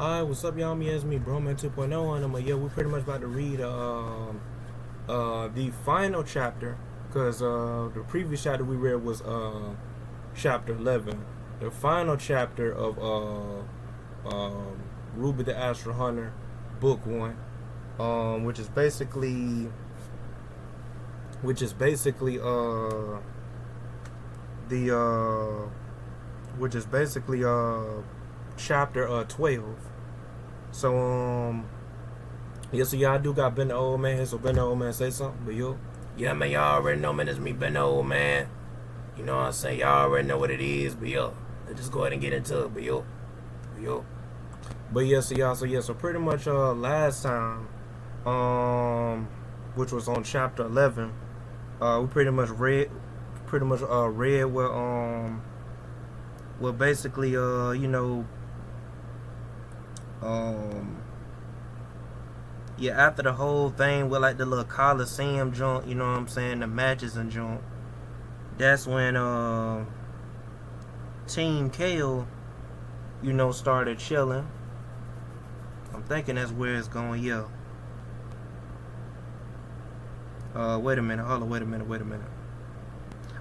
Alright, what's up, y'all? It's me, Broman 2.0, and we're pretty much about to read the final chapter, because the previous chapter we read was chapter 11. The final chapter of RWBY the Astral Hunter, book 1, which is basically chapter 12. So yeah, so y'all do got Ben the Old Man here, so Ben the Old Man say something, but yo. Yeah, man, y'all already know, man, it's me, Ben the Old Man. You know what I'm saying? Y'all already know what it is, but yo, let's just go ahead and get into it, but yo. But yeah, so y'all, so pretty much last time, which was on chapter 11, we pretty much read what basically yeah, after the whole thing with like the little Coliseum joint, you know what I'm saying, the matches and joint, that's when Team Kale, started chilling. I'm thinking that's where it's going, yeah. Wait a minute, hold on.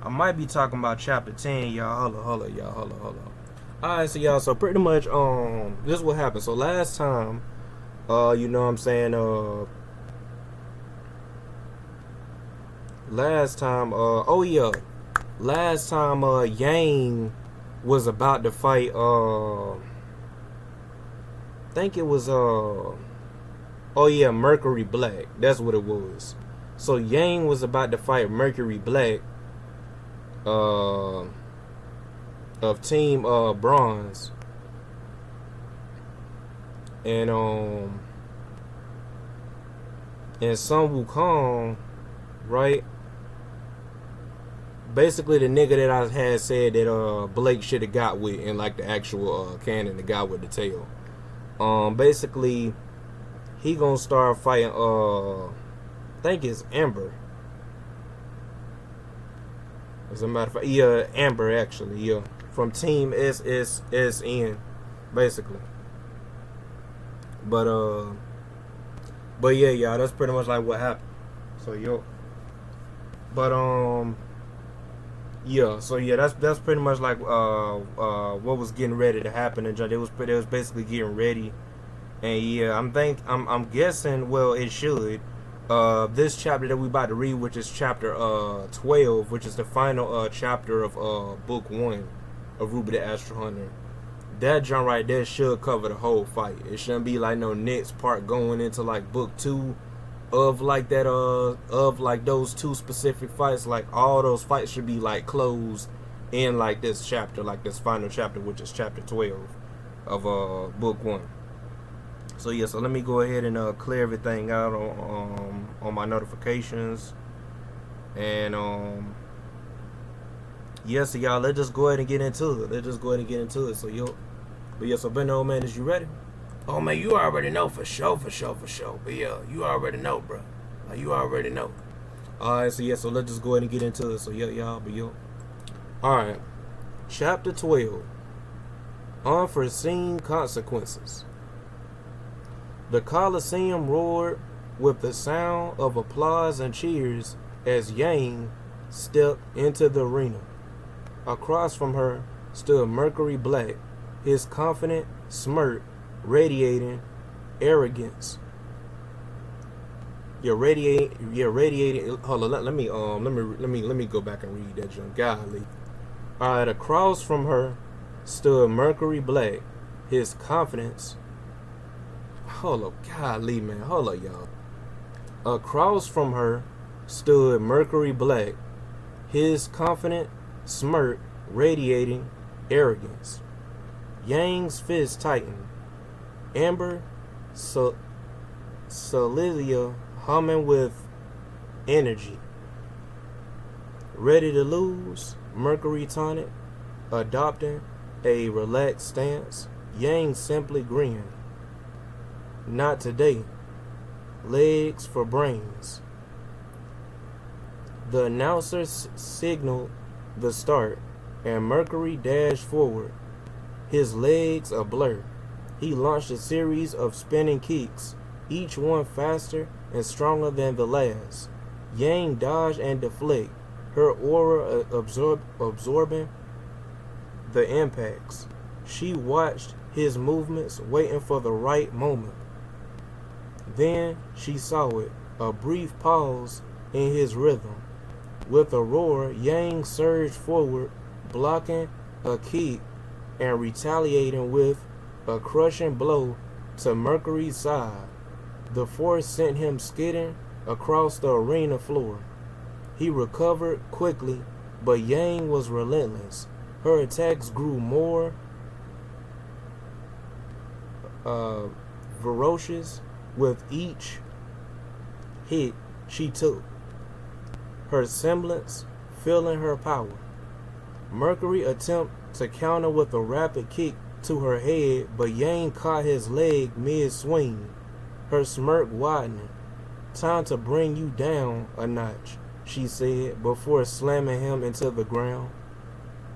I might be talking about chapter 10, y'all. Hold on. Alright, so y'all, so pretty much this is what happened. So last time, you know what I'm saying, last time Yang was about to fight I think it was Mercury Black. That's what it was. So Yang was about to fight Mercury Black of Team Bronze. And Sun Wukong, right? Basically the nigga that I had said that Blake should have got with in like the actual canon, the guy with the tail. Basically he gonna start fighting I think it's Amber. As a matter of fact, yeah, Amber actually, yeah. From Team SSSN, basically. But yeah, y'all, that's pretty much like what happened. So yo. But yeah, so yeah, that's pretty much like what was getting ready to happen, and it was basically getting ready. And yeah, I'm guessing, well, it should. This chapter that we about to read, which is chapter 12, which is the final chapter of book 1 of RWBY the Astral Hunter. That jump right there should cover the whole fight. It shouldn't be like no next part going into like book 2 of like that of like those 2 specific fights. Like all those fights should be like closed in like this chapter, like this final chapter, which is chapter 12 of book 1. So yeah, so let me go ahead and clear everything out on my notifications. And yeah, so y'all, let's just go ahead and get into it. So yo, but yeah, so Ben the Old Man, is you ready? Oh, man, you already know for sure. But yeah, you already know, bro. Like, you already know. Alright, so yeah, so let's just go ahead and get into it. So yeah, y'all, but yo. Alright. Chapter 12. Unforeseen Consequences. The Coliseum roared with the sound of applause and cheers as Yang stepped into the arena. Across from her stood Mercury Black, his confident smirk radiating arrogance. You're radiating. Hold on, let me go back and read that junk. Golly. Alright, across from her stood Mercury Black, his confidence. Hold up, golly, man. Hold up, y'all. Across from her stood Mercury Black, his confident smirk radiating arrogance. Yang's fist tightened. Amber Solilia humming with energy. Ready to lose? Mercury taunted, adopting a relaxed stance. Yang simply grinned. Not today. Legs for brains. The announcer signaled the start, and Mercury dashed forward, his legs a blur. He launched a series of spinning kicks, each one faster and stronger than the last. Yang dodged and deflected, her aura absorbing the impacts. She watched his movements, waiting for the right moment. Then she saw it, a brief pause in his rhythm. With a roar, Yang surged forward, blocking a kick and retaliating with a crushing blow to Mercury's side. The force sent him skidding across the arena floor. He recovered quickly, but Yang was relentless. Her attacks grew more ferocious with each hit she took, her semblance filling her power. Mercury attempted to counter with a rapid kick to her head, but Yang caught his leg mid-swing, her smirk widening. "Time to bring you down a notch," she said, before slamming him into the ground.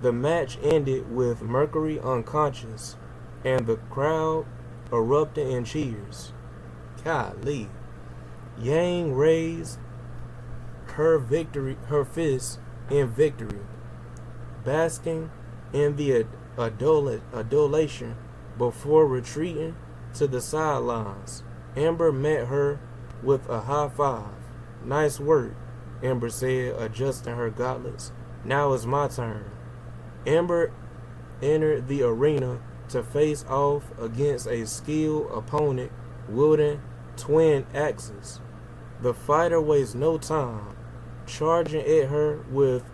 The match ended with Mercury unconscious, and the crowd erupted in cheers. Golly. Yang raised her fist in victory, basking in the adulation before retreating to the sidelines. Amber met her with a high five. "Nice work," Amber said, adjusting her gauntlets. "Now it's my turn." Amber entered the arena to face off against a skilled opponent wielding twin axes. The fighter wasted no time, charging at her with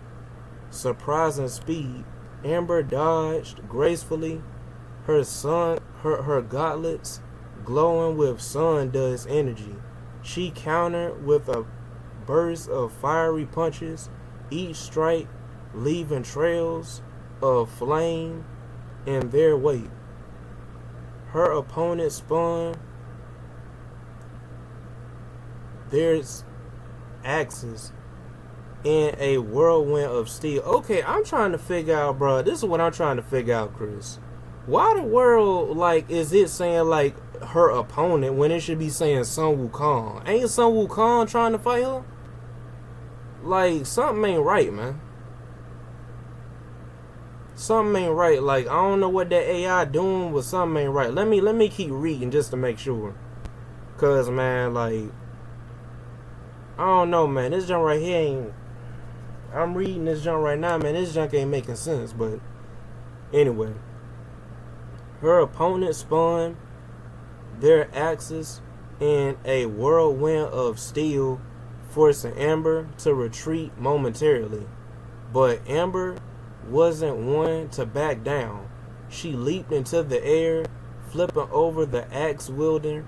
surprising speed. Amber dodged gracefully, her gauntlets glowing with sun dust energy. She countered with a burst of fiery punches, each strike leaving trails of flame in their wake. Her opponent spun their axes in a whirlwind of steel. Okay, I'm trying to figure out, bro. This is what I'm trying to figure out, Chris. Why the world, like, is it saying, like, her opponent when it should be saying Sun Wukong? Ain't Sun Wukong trying to fight her? Like, something ain't right, man. Something ain't right. Like, I don't know what that AI doing, but something ain't right. Let me keep reading just to make sure. Cause, man, like, I don't know, man. This junk right here ain't... I'm reading this junk right now, man. This junk ain't making sense, but... Anyway. Her opponent spun their axes in a whirlwind of steel, forcing Amber to retreat momentarily. But Amber wasn't one to back down. She leaped into the air, flipping over the axe-wielding,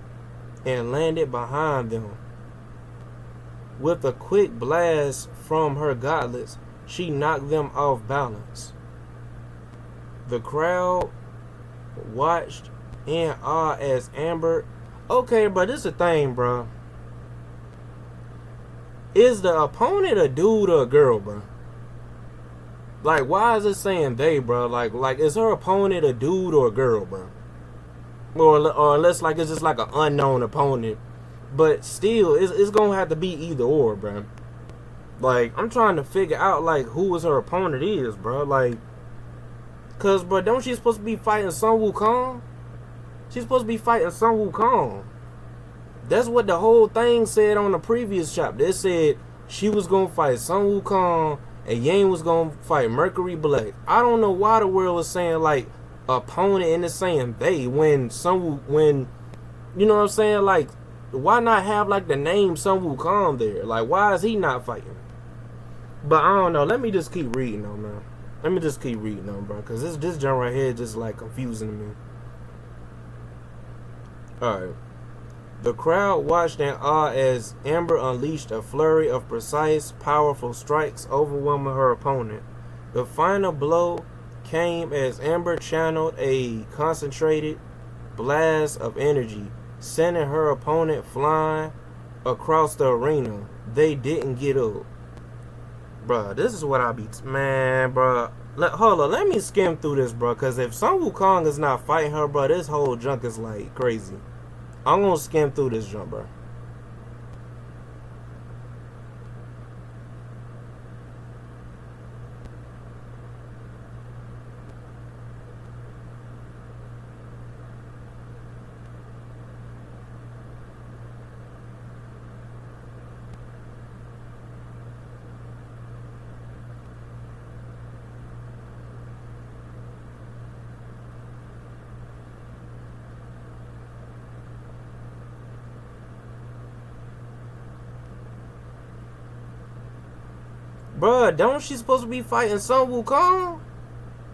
and landed behind them. With a quick blast from her gauntlets, she knocked them off balance. The crowd watched in awe as Amber... Okay, bro, this is the thing, bro. Is the opponent a dude or a girl, bro? Like, why is it saying they, bro? Like, is her opponent a dude or a girl, bro? Or unless, like, it's just like an unknown opponent. But still, it's gonna have to be either or, bro. Like, I'm trying to figure out, like, who her opponent is, bro. Like, cause, bro, don't she supposed to be fighting Sun Wukong? She's supposed to be fighting Sun Wukong. That's what the whole thing said on the previous chapter. It said she was gonna fight Sun Wukong and Yang was gonna fight Mercury Black. I don't know why the world was saying, like, opponent and it's saying they when you know what I'm saying? Like, why not have, like, the name Sun Wukong there? Like, why is he not fighting? But I don't know. Let me just keep reading them, man. Let me just keep reading them, bro. Because this junk right here is just, like, confusing me. Alright. The crowd watched in awe as Amber unleashed a flurry of precise, powerful strikes, overwhelming her opponent. The final blow came as Amber channeled a concentrated blast of energy, sending her opponent flying across the arena. They didn't get up. Bruh, this is what I be... Man, bruh. Hold on, let me skim through this, bro. Cause if Sun Wukong is not fighting her, bro, this whole junk is like crazy. I'm gonna skim through this junk, bro. Bruh, don't she supposed to be fighting Sun Wukong?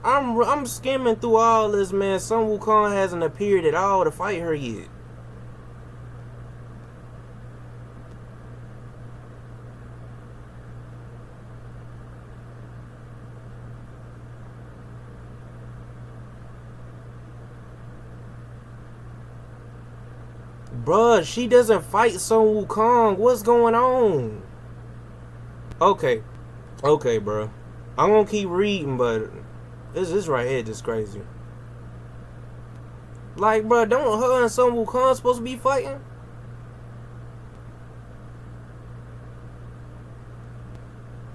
I'm skimming through all this, man. Sun Wukong hasn't appeared at all to fight her yet. Bruh, she doesn't fight Sun Wukong. What's going on? Okay, bro. I'm gonna keep reading, but this right here just crazy. Like, bro, don't her and Sun Wukong supposed to be fighting?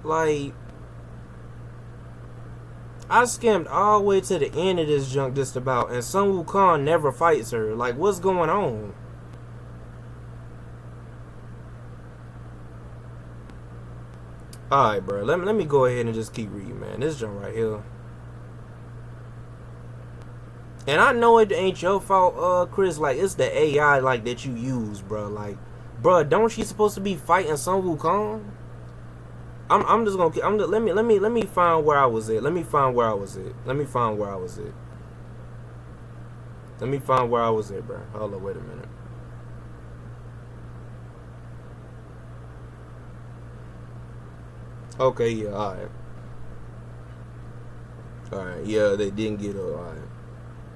Like, I skimmed all the way to the end of this junk just about, and Sun Wukong never fights her. Like, what's going on? Alright, bro. Let me go ahead and just keep reading, man. This junk right here. And I know it ain't your fault, Chris. Like, it's the AI, like, that you use, bro. Like, bro, don't she supposed to be fighting Sun Wukong? I'm just gonna. Let me find where I was at. Let me find where I was at. Let me find where I was at. Let me find where I was at, bro. Hold on, wait a minute. Okay, yeah, alright. Alright, yeah, they didn't get her, alright.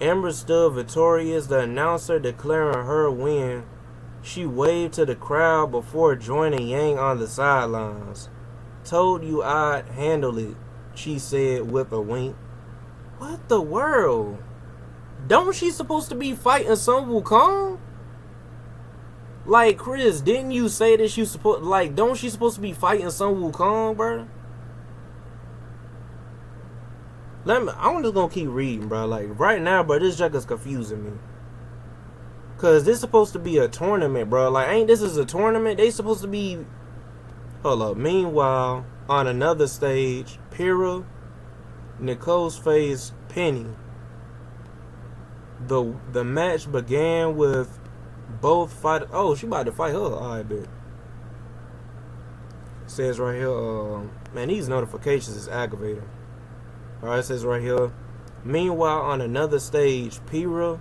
Amber stood victorious, the announcer declaring her win. She waved to the crowd before joining Yang on the sidelines. Told you I'd handle it, she said with a wink. What the world? Don't she supposed to be fighting Sun Wukong? Like, Chris, didn't you say that you supposed, like, don't she supposed to be fighting Sun Wukong, bro? I'm just gonna keep reading, bro. Like, right now, bro, this junk is confusing me. Cause this supposed to be a tournament, bro. Like, ain't this is a tournament? They supposed to be. Hold up. Meanwhile, on another stage, Pyrrha, Nicole's face, Penny. The match began with both fight. Oh, she about to fight her. I bet. Says right here, man, these notifications is aggravating. Alright, it says right here. Meanwhile, on another stage, Pyrrha,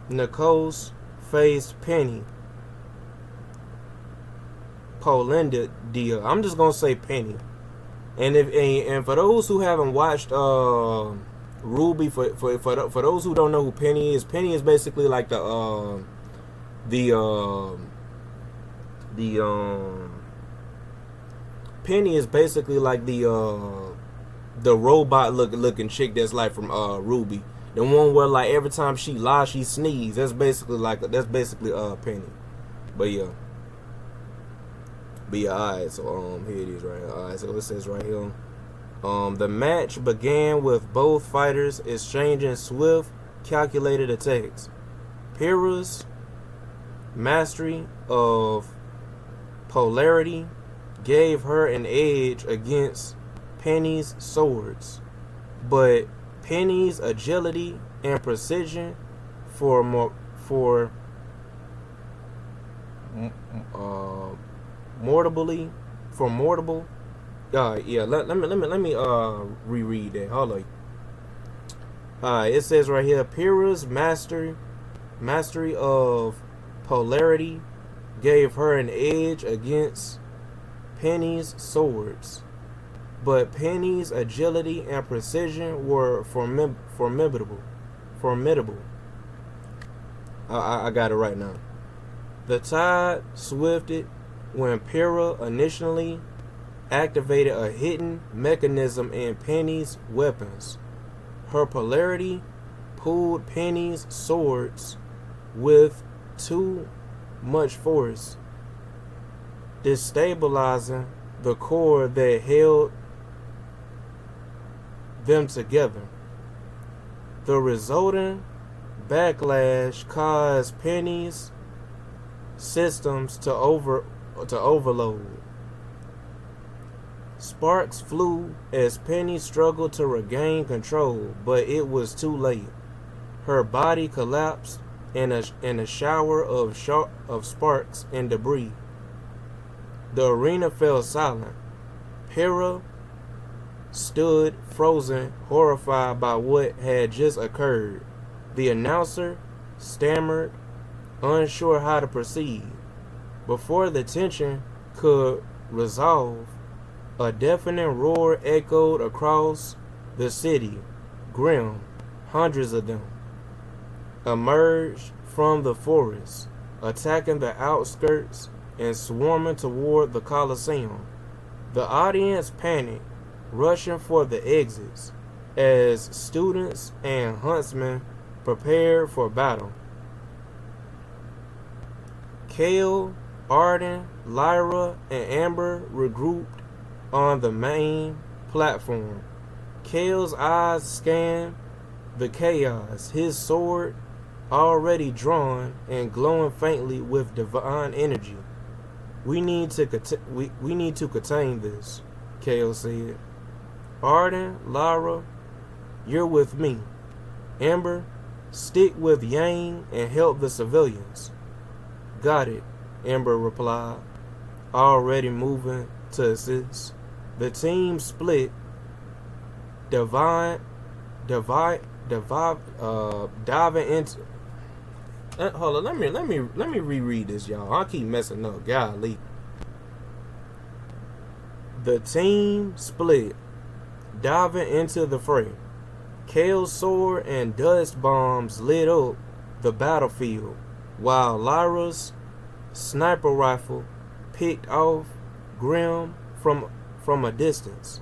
Nicole's faced Penny. Polinda deal. I'm just gonna say Penny. And for those who haven't watched RWBY, for those who don't know who Penny is basically like the Penny is basically like the robot looking chick that's like from RWBY. The one where like every time she lies she sneezes. That's basically Penny. But yeah. Alright, so here it is right here. Alright, so it says right here. The match began with both fighters exchanging swift, calculated attacks. Pyrrha's mastery of polarity gave her an edge against Penny's swords, but Penny's agility and precision formidable. Yeah. Let me reread that. Hold on. It says right here, Pyrrha's mastery of polarity gave her an edge against Penny's swords, but Penny's agility and precision were formidable. I got it right now. The tide swifted when Pyrrha initially activated a hidden mechanism in Penny's weapons. Her polarity pulled Penny's swords with too much force, destabilizing the core that held them together. The resulting backlash caused Penny's systems to overload. Sparks flew as Penny struggled to regain control, but it was too late. Her body collapsed in a shower of sparks and debris. The arena fell silent. Hera stood frozen, horrified by what had just occurred. The announcer stammered, unsure how to proceed. Before the tension could resolve, a deafening roar echoed across the city. Grim, hundreds of them, emerged from the forest, attacking the outskirts and swarming toward the Colosseum. The audience panicked, rushing for the exits as students and huntsmen prepared for battle. Kale, Arden, Lyra, and Amber regrouped on the main platform. Kale's eyes scanned the chaos, his sword already drawn and glowing faintly with divine energy. We need to contain this, Kale said. Arden, Lyra, you're with me. Amber, stick with Yang and help the civilians. Got it, Amber replied, already moving to assist. The team split, diving into. Hold on, let me reread this, y'all. I keep messing up. Golly. The team split, diving into the fray. Kale's sword and dust bombs lit up the battlefield, while Lyra's sniper rifle picked off Grim from a distance.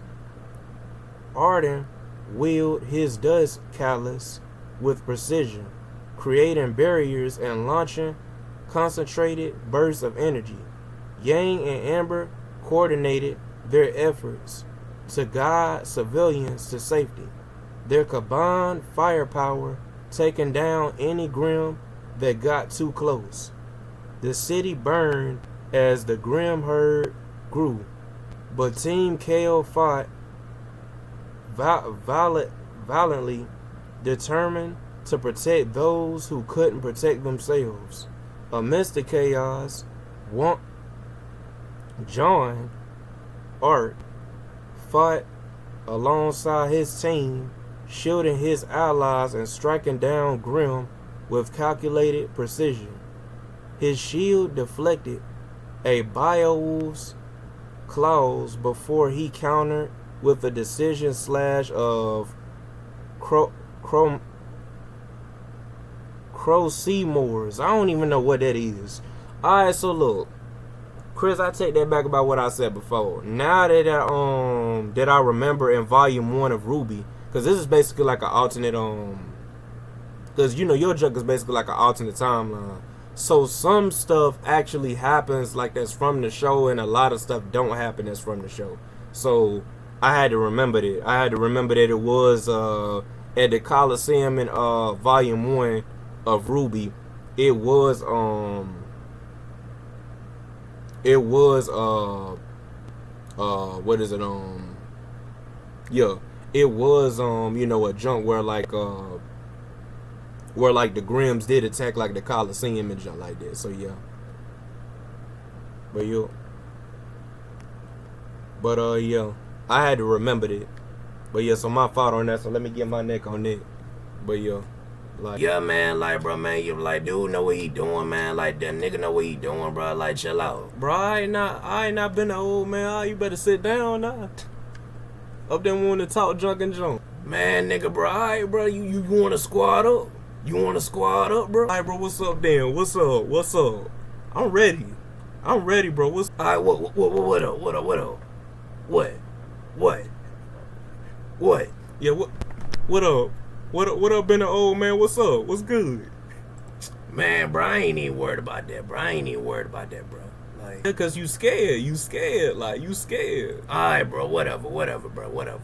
Arden wielded his dust callus with precision, creating barriers and launching concentrated bursts of energy. Yang and Amber coordinated their efforts to guide civilians to safety, their combined firepower taking down any Grim that got too close. The city burned as the Grim herd grew, but Team Kale fought violently, determined to protect those who couldn't protect themselves. Amidst the chaos, John Art fought alongside his team, shielding his allies and striking down Grim with calculated precision. His shield deflected a Beowulf's claws before he countered with a decision slash of Seymour's. I don't even know what that is. Alright, so look, Chris, I take that back about what I said before. Now that I remember in volume 1 of RWBY, because this is basically like an alternate because your junk is basically like an alternate timeline. So some stuff actually happens like that's from the show, and a lot of stuff don't happen that's from the show. So I had to remember that. I had to remember that it was at the Coliseum in volume 1 of RWBY. It was what is it, yeah, it was a junk where like the Grims did attack like the Coliseum and junk like that. So yeah, yeah, I had to remember that. But yeah, so my fault on that. So let me get my neck on that. But yeah. Like, yeah, man, like, bro, man, you like, dude know what he doing, man. Like, that nigga know what he doing, bro. Like, chill out. Bro, I ain't not been an old man. You better sit down now. Up there wanting to talk junk and junk. Man, nigga, bro, alright, bro, you want to squad up? You want to squad up, bro? Alright, bro, what's up, Dan? What's up? I'm ready, bro. Alright, what up? What? What? What? Yeah, what up? What up, been the old man? What's up? What's good? Man, bro, I ain't even worried about that, bro. Bro. Like, Yeah, cause you scared. You scared. Like you scared. alright, bro. Whatever, bro.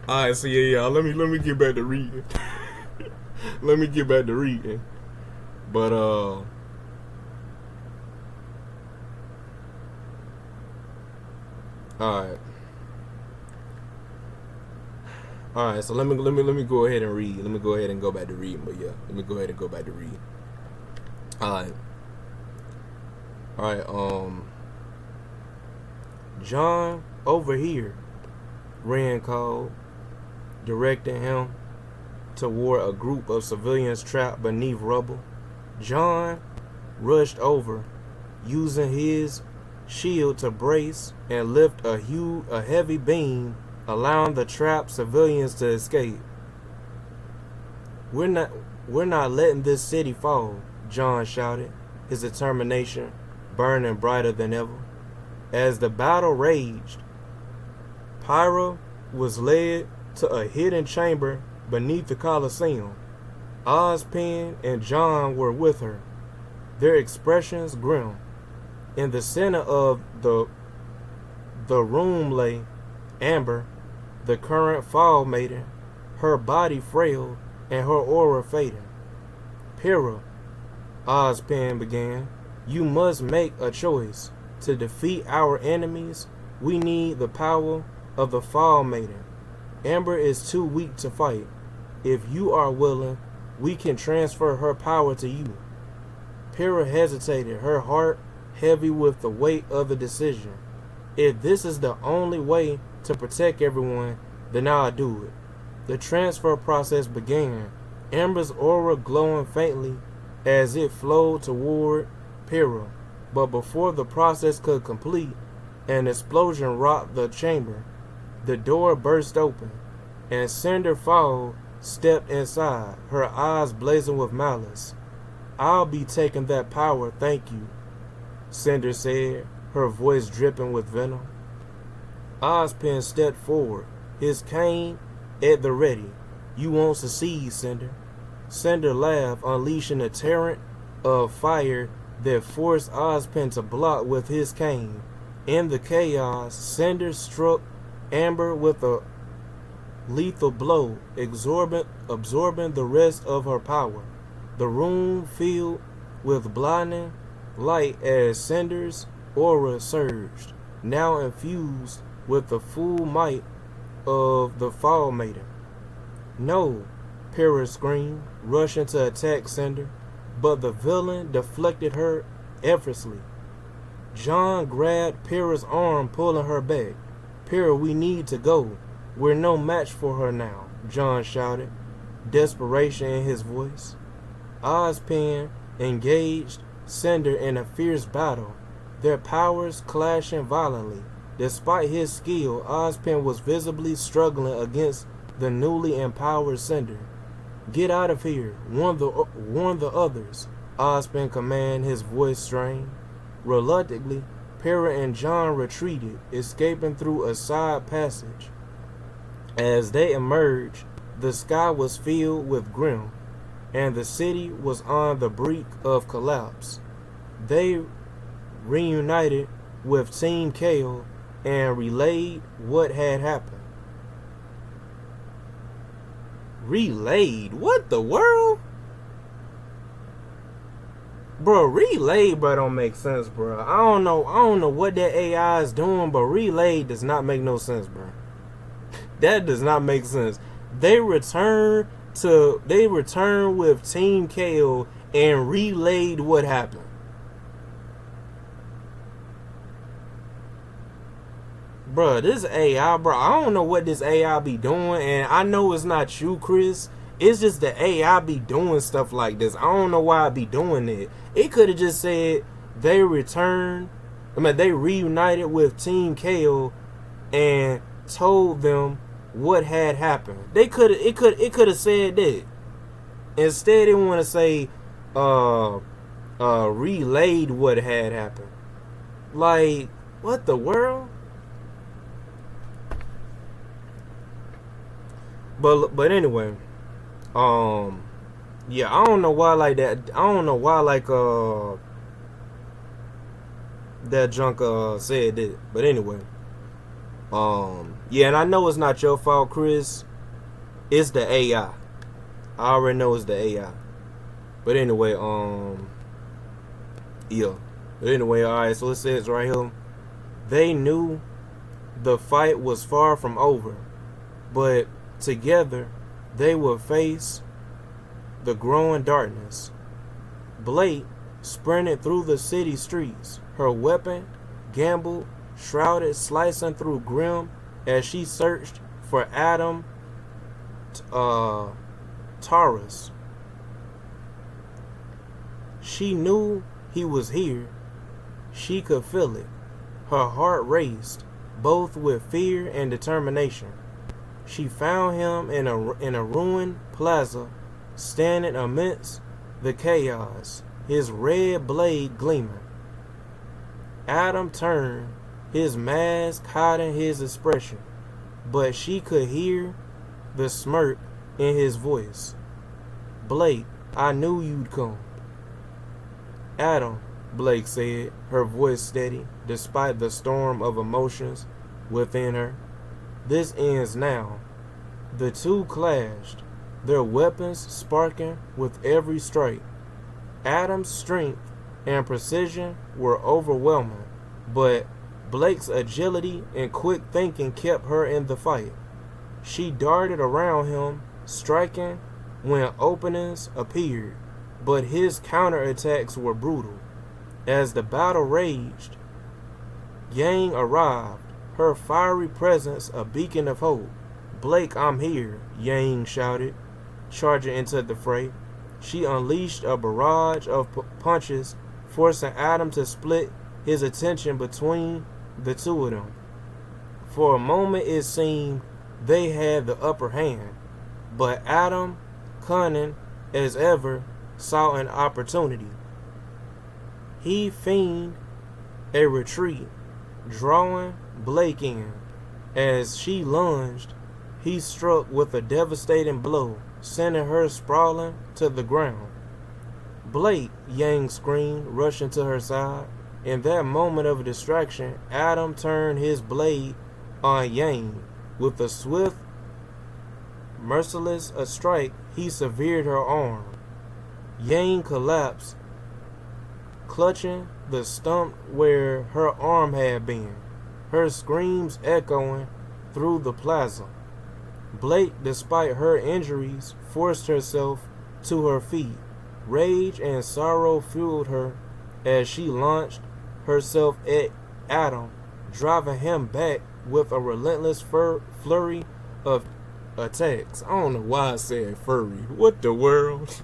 Alright, so yeah. Let me get back to reading. Let me get back to reading. But alright. Alright, so let me go ahead and read. Let me go ahead and go back to reading, but yeah, let me go ahead and go back to reading. Alright. John over here, Rand called, directing him toward a group of civilians trapped beneath rubble. John rushed over, using his shield to brace and lift a heavy beam, allowing the trapped civilians to escape. We're not letting this city fall, John shouted, his determination burning brighter than ever. As the battle raged, Pyra was led to a hidden chamber beneath the Colosseum. Ozpin and John were with her, their expressions grim. In the center of the room lay Amber, the current Fall Maiden, her body frail and her aura fading. Pyra, Ozpin began, you must make a choice. To defeat our enemies, we need the power of the Fall Maiden. Amber is too weak to fight. If you are willing, we can transfer her power to you. Pyra hesitated, her heart heavy with the weight of the decision. If this is the only way to protect everyone, then I'll do it. The transfer process began, Amber's aura glowing faintly as it flowed toward Pyra. But before the process could complete, an explosion rocked the chamber. The door burst open, and Cinder Fall stepped inside, her eyes blazing with malice. I'll be taking that power, thank you, Cinder said, her voice dripping with venom. Ozpin stepped forward, his cane at the ready. You won't succeed, Cinder. Cinder laughed, unleashing a torrent of fire that forced Ozpin to block with his cane. In the chaos, Cinder struck Amber with a lethal blow, absorbing the rest of her power. The room filled with blinding light as Cinder's aura surged, now infused with the full might of the Fall Maiden. No, Pyra screamed, rushing to attack Cinder, but the villain deflected her effortlessly. John grabbed Pyra's arm, pulling her back. Pyra, we need to go. We're no match for her now, John shouted, desperation in his voice. Ozpin engaged Cinder in a fierce battle, their powers clashing violently. Despite his skill, Ozpin was visibly struggling against the newly empowered Cinder. Get out of here, warn the others, Ozpin commanded, his voice strained. Reluctantly, Pyra and John retreated, escaping through a side passage. As they emerged, the sky was filled with grim, and the city was on the brink of collapse. They reunited with Team Kale and relayed what had happened. Relayed? What the world? Bro, relayed, bro, don't make sense, bro. I don't know what that AI is doing, but relayed does not make no sense, bro. That does not make sense. They return with Team Kale and relayed what happened. Bruh, this AI, bro, I don't know what this AI be doing, and I know it's not you, Chris. It's just the AI be doing stuff like this. I don't know why I be doing it. It could have just said they reunited with Team Kale and told them what had happened. It could have said that. Instead, they want to say relayed what had happened. Like, what the world? But anyway, um, yeah, I don't know why like that. I don't know why like that junk said that. But anyway, yeah, and I know it's not your fault, Chris. It's the AI. I already know it's the AI. But anyway, yeah. But anyway, alright, so it says right here, they knew the fight was far from over, but together they would face the growing darkness. Blake sprinted through the city streets, her weapon gambled, shrouded, slicing through grim as she searched for Adam Taurus. She knew he was here. She could feel it. Her heart raced, both with fear and determination. She found him in a ruined plaza, standing amidst the chaos, his red blade gleaming. Adam turned, his mask hiding his expression, but she could hear the smirk in his voice. Blake, I knew you'd come. Adam, Blake said, her voice steady, despite the storm of emotions within her. This ends now. The two clashed, their weapons sparking with every strike. Adam's strength and precision were overwhelming, but Blake's agility and quick thinking kept her in the fight. She darted around him, striking when openings appeared, but his counterattacks were brutal. As the battle raged, Yang arrived, her fiery presence a beacon of hope. Blake, I'm here, Yang shouted, charging into the fray. She unleashed a barrage of punches, forcing Adam to split his attention between the two of them. For a moment it seemed they had the upper hand, but Adam, cunning as ever, saw an opportunity. He feigned a retreat, drawing Blake in. As she lunged, he struck with a devastating blow, sending her sprawling to the ground. Blake, Yang screamed, rushing to her side. In that moment of distraction, Adam turned his blade on Yang. With a swift, merciless strike, he severed her arm. Yang collapsed, clutching the stump where her arm had been, her screams echoing through the plaza. Blake, despite her injuries, forced herself to her feet. Rage and sorrow fueled her as she launched herself at Adam, driving him back with a relentless flurry of attacks. I don't know why I said furry. What the world?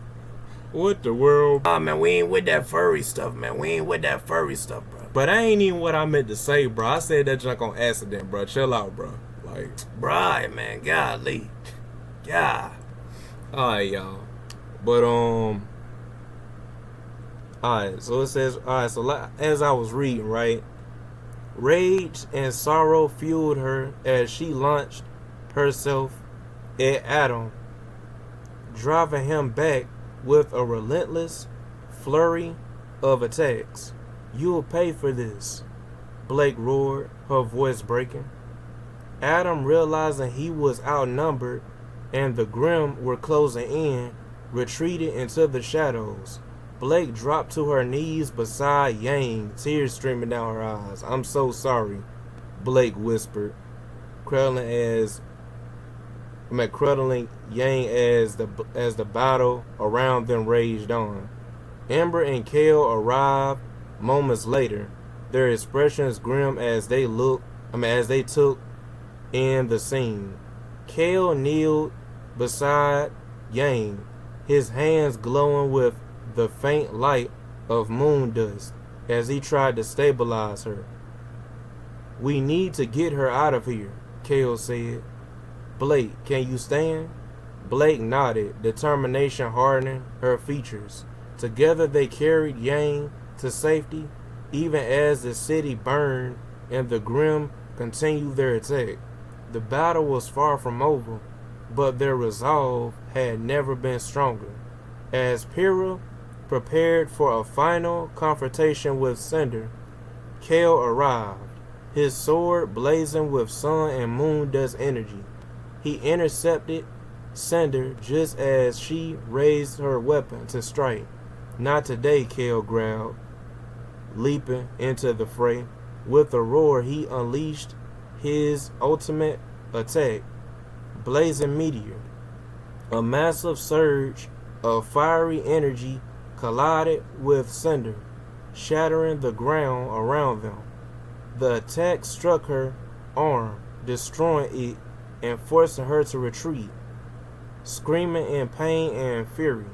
What the world? Oh, man, we ain't with that furry stuff, man. We ain't with that furry stuff, bro. But that ain't even what I meant to say, bro. I said that junk on accident, bro. Chill out, bro. Like, right, man. Golly. Yeah. Alright, y'all. But, alright, so it says, alright, so as I was reading, right? Rage and sorrow fueled her as she launched herself at Adam, driving him back with a relentless flurry of attacks. You'll pay for this, Blake roared, her voice breaking. Adam, realizing he was outnumbered and the Grim were closing in, retreated into the shadows. Blake dropped to her knees beside Yang, tears streaming down her eyes. I'm so sorry, Blake whispered, cradling Yang as the battle around them raged on. Amber and Kale arrived moments later, their expressions grim as they took in the scene. Kale kneeled beside Yang, his hands glowing with the faint light of moon dust as he tried to stabilize her. We need to get her out of here, Kale said. Blake, can you stand? Blake nodded, determination hardening her features. Together they carried Yang to safety, even as the city burned and the Grim continued their attack. The battle was far from over, but their resolve had never been stronger. As Pyrrha prepared for a final confrontation with Cinder, Kale arrived, his sword blazing with sun and moon dust energy. He intercepted Cinder just as she raised her weapon to strike. Not today, Kale growled, leaping into the fray. With a roar, he unleashed his ultimate attack, Blazing Meteor. A massive surge of fiery energy collided with Cinder, shattering the ground around them. The attack struck her arm, destroying it and forcing her to retreat, screaming in pain and fury.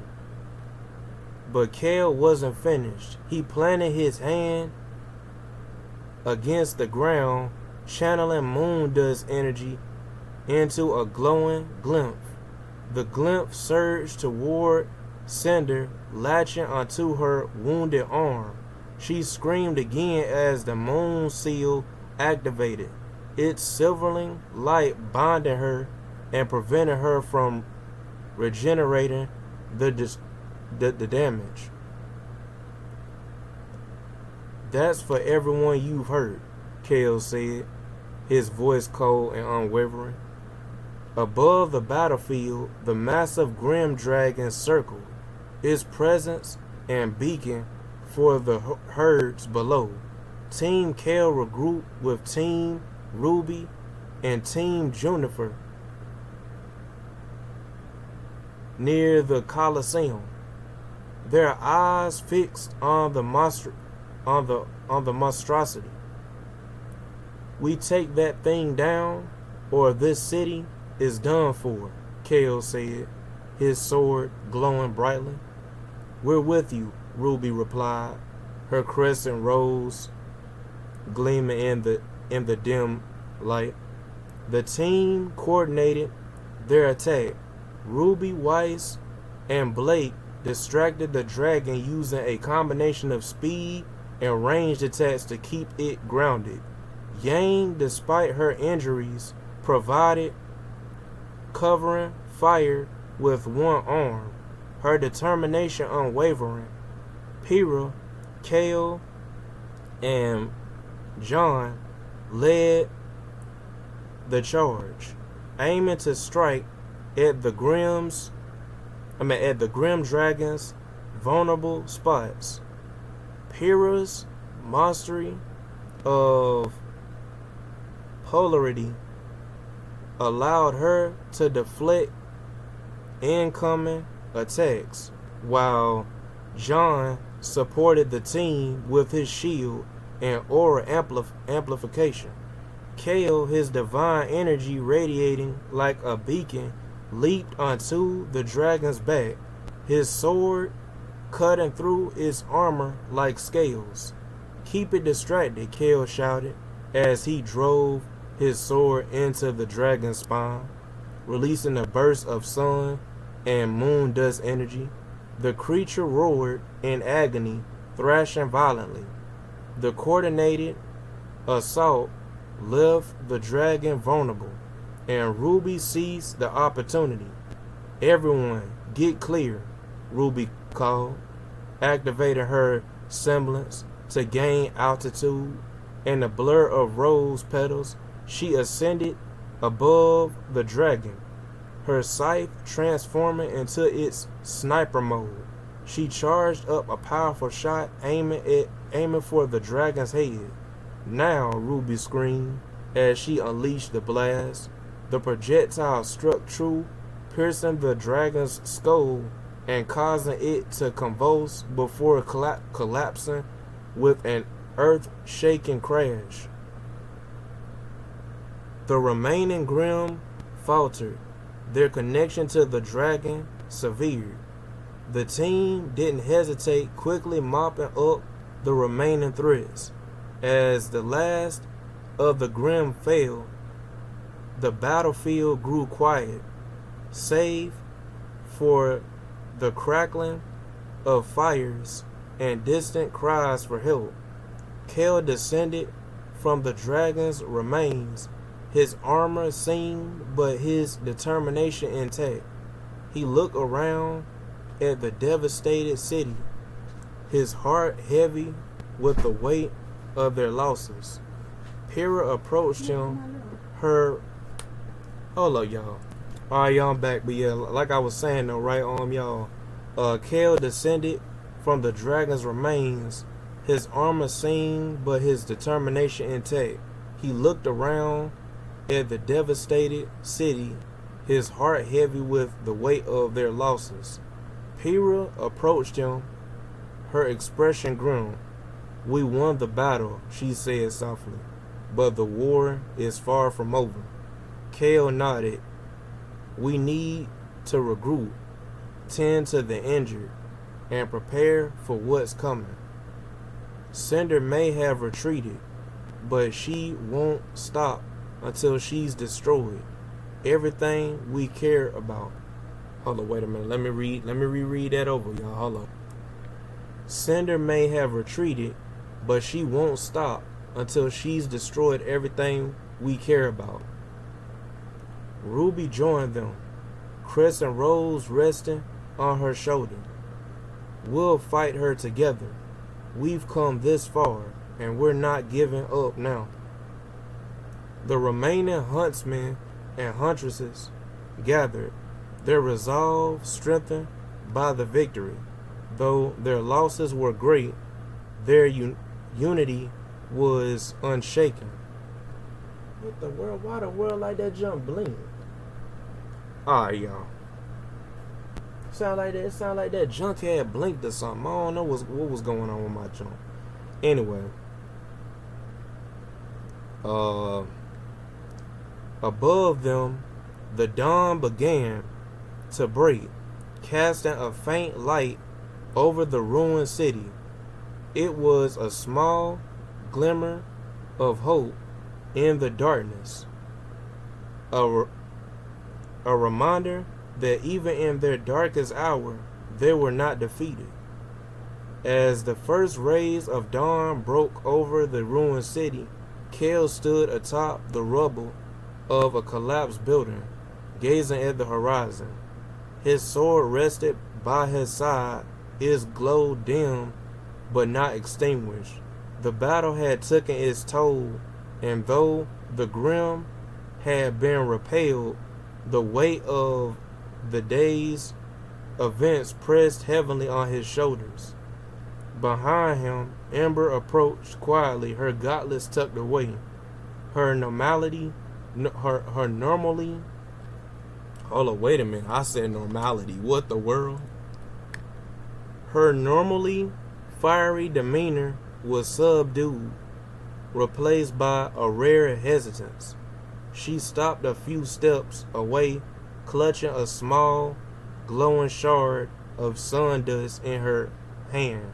But Kale wasn't finished. He planted his hand against the ground, channeling moon dust energy into a glowing glimpse. The glimpse surged toward Cinder, latching onto her wounded arm. She screamed again as the moon seal activated, its silvering light bonding her and preventing her from regenerating the damage. That's for everyone you've hurt, Kale said, his voice cold and unwavering. Above the battlefield, the massive grim dragon circled, its presence and beacon for the herds below. Team Kale regrouped with Team RWBY and Team Juniper near the Colosseum, their eyes fixed on the monstrosity. We take that thing down, or this city is done for, Kale said, his sword glowing brightly. We're with you, RWBY replied, her crescent rose gleaming in the dim light. The team coordinated their attack. RWBY, Weiss, and Blake distracted the dragon using a combination of speed and ranged attacks to keep it grounded. Yang, despite her injuries, provided covering fire with one arm, her determination unwavering. Pyrrha, Kale, and John led the charge, aiming to strike at the grim dragon's vulnerable spots. Pyrrha's mastery of polarity allowed her to deflect incoming attacks, while John supported the team with his shield and aura amplification. Kale, his divine energy radiating like a beacon, leaped onto the dragon's back, his sword cutting through its armor like scales. Keep it distracted, Kale shouted as he drove his sword into the dragon's spine, releasing a burst of sun and moon dust energy. The creature roared in agony, thrashing violently. The coordinated assault left the dragon vulnerable, and RWBY seized the opportunity. Everyone, get clear, RWBY called, activating her semblance to gain altitude. In the blur of rose petals, she ascended above the dragon, her scythe transforming into its sniper mode. She charged up a powerful shot, aiming for the dragon's head. Now, RWBY screamed as she unleashed the blast. The projectile struck true, piercing the dragon's skull and causing it to convulse before collapsing with an earth-shaking crash. The remaining Grimm faltered, their connection to the dragon severed. The team didn't hesitate, quickly mopping up the remaining threats. As the last of the Grimm fell, the battlefield grew quiet, save for the crackling of fires and distant cries for help. Kale descended from the dragon's remains, his armor seen, but his determination intact. He looked around at the devastated city, his heart heavy with the weight of their losses. Pyrrha approached him, her... Hold up, y'all. Alright, y'all, I'm back. But yeah, like I was saying though, right, y'all. Kale descended from the dragon's remains, his armor seen, but his determination intact. He looked around at the devastated city, his heart heavy with the weight of their losses. Pyrrha approached him, her expression grim. "We won the battle," she said softly, "but the war is far from over." Kale nodded. "We need to regroup, tend to the injured, and prepare for what's coming. Cinder may have retreated, but she won't stop until she's destroyed everything we care about." Hold on, wait a minute. Let me reread that over, y'all. Hold on. "Cinder may have retreated, but she won't stop until she's destroyed everything we care about." Ruby joined them, crescent rose resting on her shoulder. "We'll fight her together. We've come this far, and we're not giving up now." The remaining huntsmen and huntresses gathered, their resolve strengthened by the victory. Though their losses were great, their unity was unshaken. What the world? Why the world like that jump blink? Alright, y'all. Sound like that junk had blinked or something. I don't know what was going on with my junk. Anyway. Above them, the dawn began to break, casting a faint light over the ruined city. It was a small glimmer of hope in the darkness, a reminder that even in their darkest hour, they were not defeated. As the first rays of dawn broke over the ruined city, Kale stood atop the rubble of a collapsed building, gazing at the horizon. His sword rested by his side, its glow dim but not extinguished. The battle had taken its toll, and though the grim had been repelled, the weight of the day's events pressed heavily on his shoulders. Behind him, Ember approached quietly, her gauntlets tucked away. Her normality. Hold on, wait a minute. I said normality. What the world? Her normally fiery demeanor was subdued, replaced by a rare hesitance. She stopped a few steps away, clutching a small, glowing shard of sun dust in her hand.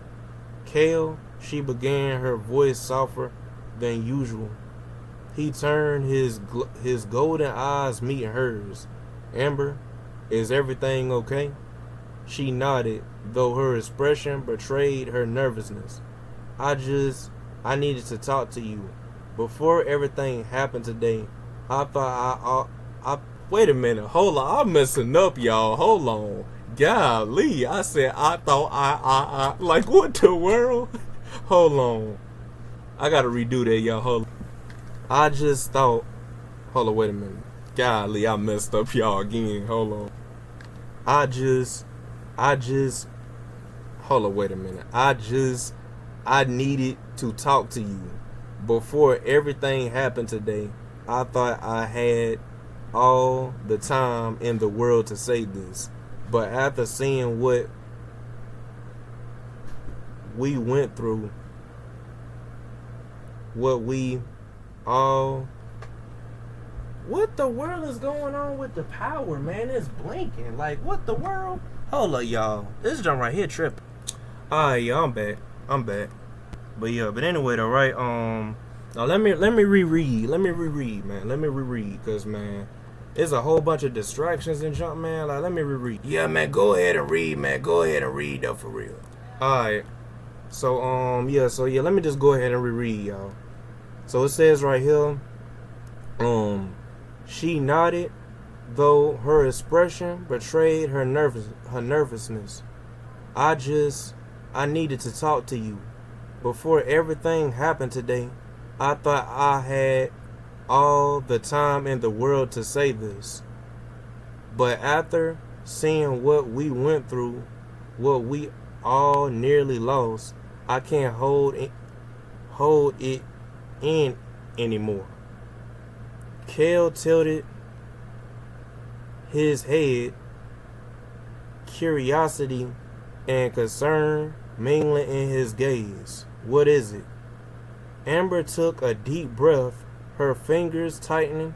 "Kale," she began, her voice softer than usual. He turned, his golden eyes meeting hers. "Amber, is everything okay?" She nodded, though her expression betrayed her nervousness. I needed to talk to you. Before everything happened today, I thought wait a minute, hold on, I'm messing up, y'all, hold on. Golly, I said I thought like what the world? Hold on. I gotta redo that, y'all, hold on. I just thought, hold on, wait a minute. Golly, I messed up, y'all, again, hold on. I just, hold on, wait a minute. I needed to talk to you. Before everything happened today, I thought I had all the time in the world to say this. But after seeing what we went through, what the world is going on with the power, man? It's blinking. Like, what the world? Hold up, y'all. This jump right here tripping. Alright, y'all, I'm back. But yeah, but anyway, though, right? Now let me reread. Man. Let me reread, cause man, there's a whole bunch of distractions and jump, man. Like, let me reread. Yeah, man, go ahead and read, man. Go ahead and read, though, for real. Alright. So let me just go ahead and reread, y'all. So it says right here, Um, she nodded, though her expression betrayed her nervousness. I needed to talk to you. Before everything happened today, I thought I had all the time in the world to say this. But after seeing what we went through, what we all nearly lost, I can't hold it in anymore. Kale tilted his head, curiosity and concern mingling in his gaze. What is it? Amber took a deep breath, her fingers tightening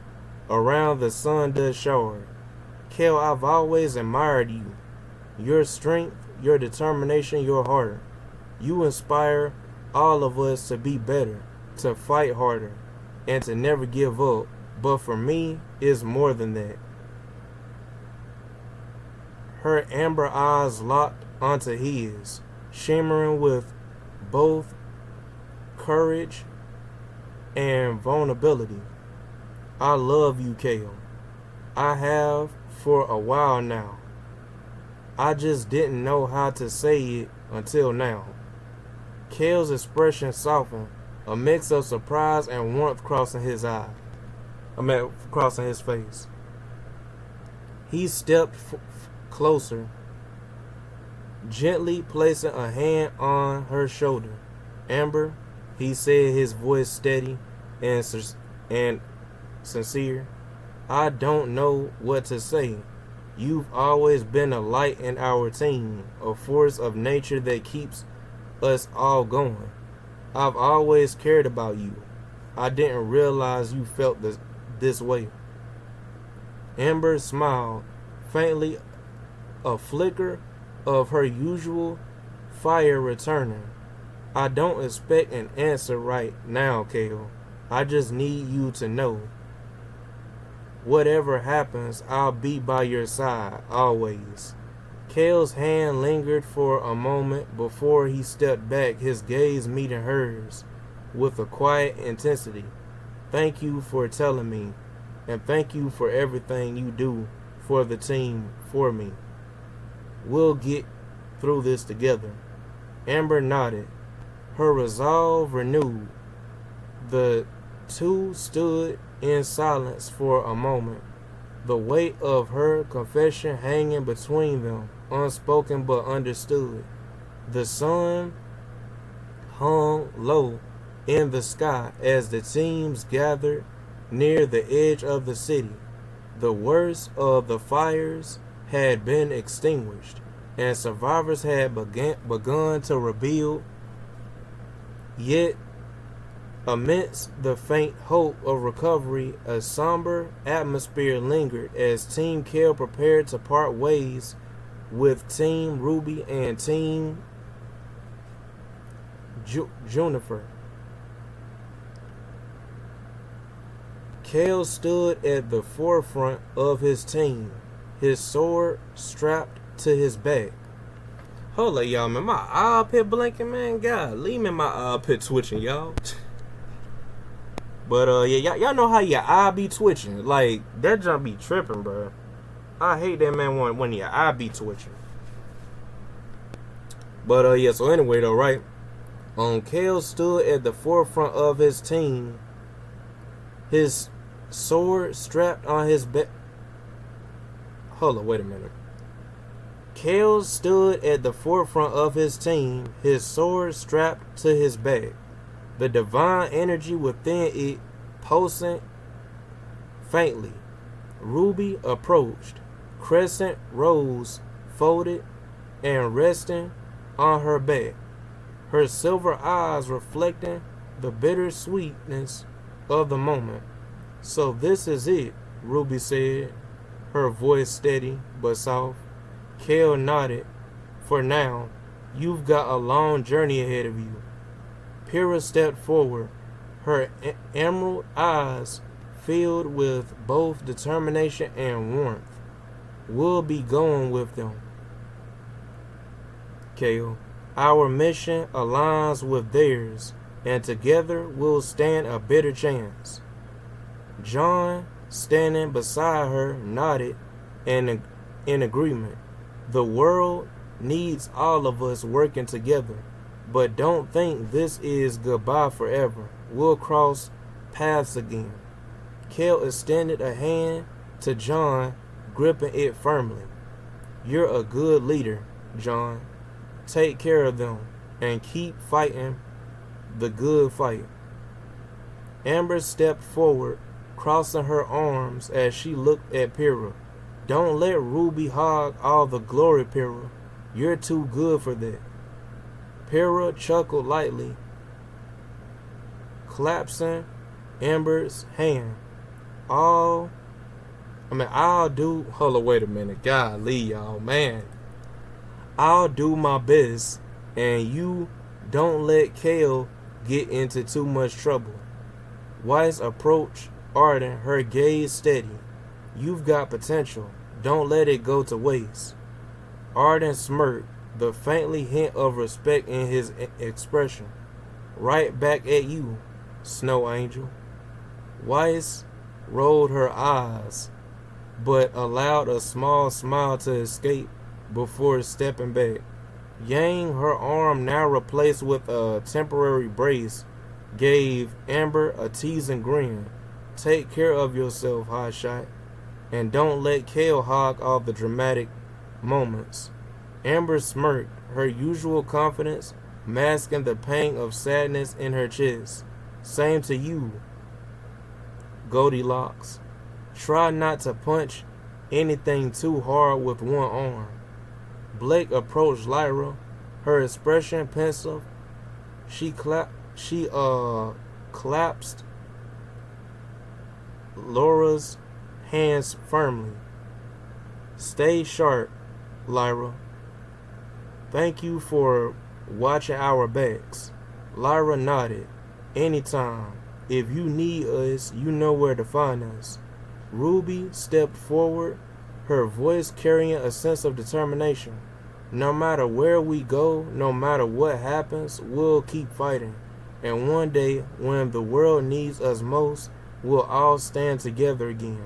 around the sawdust shard. Kale, I've always admired you. Your strength, your determination, your heart. You inspire all of us to be better, to fight harder, and to never give up. But for me, it's more than that. Her amber eyes locked onto his, shimmering with both courage and vulnerability. I love you, Kale. I have for a while now. I just didn't know how to say it until now. Kale's expression softened, a mix of surprise and warmth crossing his face. He stepped closer, gently placing a hand on her shoulder. Amber, he said, his voice steady and sincere, I don't know what to say. You've always been a light in our team, a force of nature that keeps us all going. I've always cared about you. I didn't realize you felt this way. Amber smiled, faintly, a flicker of her usual fire returning. I don't expect an answer right now, Kale. I just need you to know. Whatever happens, I'll be by your side, always. Kale's hand lingered for a moment before he stepped back, his gaze meeting hers with a quiet intensity. Thank you for telling me, and thank you for everything you do for the team, for me. We'll get through this together. Amber nodded, her resolve renewed. The two stood in silence for a moment, the weight of her confession hanging between them, unspoken but understood. The sun hung low in the sky as the teams gathered near the edge of the city. The worst of the fires had been extinguished, and survivors had begun to rebuild. Yet, amidst the faint hope of recovery, a somber atmosphere lingered as Team Kale prepared to part ways with Team RWBY and Team Juniper. Kale stood at the forefront of his team, his sword strapped to his back. Hold up, y'all, man. My eye up here blinking, man. God, leave me, my eye up here twitching, y'all. But, yeah, y'all know how your eye be twitching. Like, that jump be tripping, bro. I hate that, man, when your eye be twitching. But, yeah, so anyway, though, right? Kale stood at the forefront of his team, his sword strapped on his back. Hold on, wait a minute. Kale stood at the forefront of his team, his sword strapped to his back, the divine energy within it pulsing faintly. RWBY approached, crescent rose folded and resting on her back, her silver eyes reflecting the bitter sweetness of the moment. So this is it, RWBY said, her voice steady but soft. Kale nodded. For now, you've got a long journey ahead of you. Pyrrha stepped forward, her emerald eyes filled with both determination and warmth. We'll be going with them, Kale. Our mission aligns with theirs, and together we'll stand a better chance. John, standing beside her, nodded in agreement. The world needs all of us working together, but don't think this is goodbye forever. We'll cross paths again. Kale extended a hand to John, gripping it firmly. You're a good leader, John. Take care of them and keep fighting the good fight. Amber stepped forward, crossing her arms as she looked at Pyrrha. Don't let Ruby hog all the glory, Pyrrha. You're too good for that. Pyrrha chuckled lightly, clasping Amber's hand. I'll do. Hold on, wait a minute. Golly, y'all, man. I'll do my best, and you don't let Kale get into too much trouble. Weiss approached Arden, her gaze steady. You've got potential. Don't let it go to waste. Arden smirked, the faintly hint of respect in his expression. Right back at you, Snow Angel. Weiss rolled her eyes, but allowed a small smile to escape before stepping back. Yang, her arm now replaced with a temporary brace, gave Amber a teasing grin. Take care of yourself, Hotshot, and don't let Kale hog all the dramatic moments. Amber smirked, her usual confidence masking the pang of sadness in her chest. Same to you, Goldilocks. Try not to punch anything too hard with one arm. Blake approached Lyra, her expression pensive. She clasped Laura's hands firmly. Stay sharp, Lyra. Thank you for watching our backs. Lyra nodded. Anytime. If you need us, you know where to find us. Ruby stepped forward, her voice carrying a sense of determination. No matter where we go, no matter what happens, we'll keep fighting. And one day, when the world needs us most, we'll all stand together again.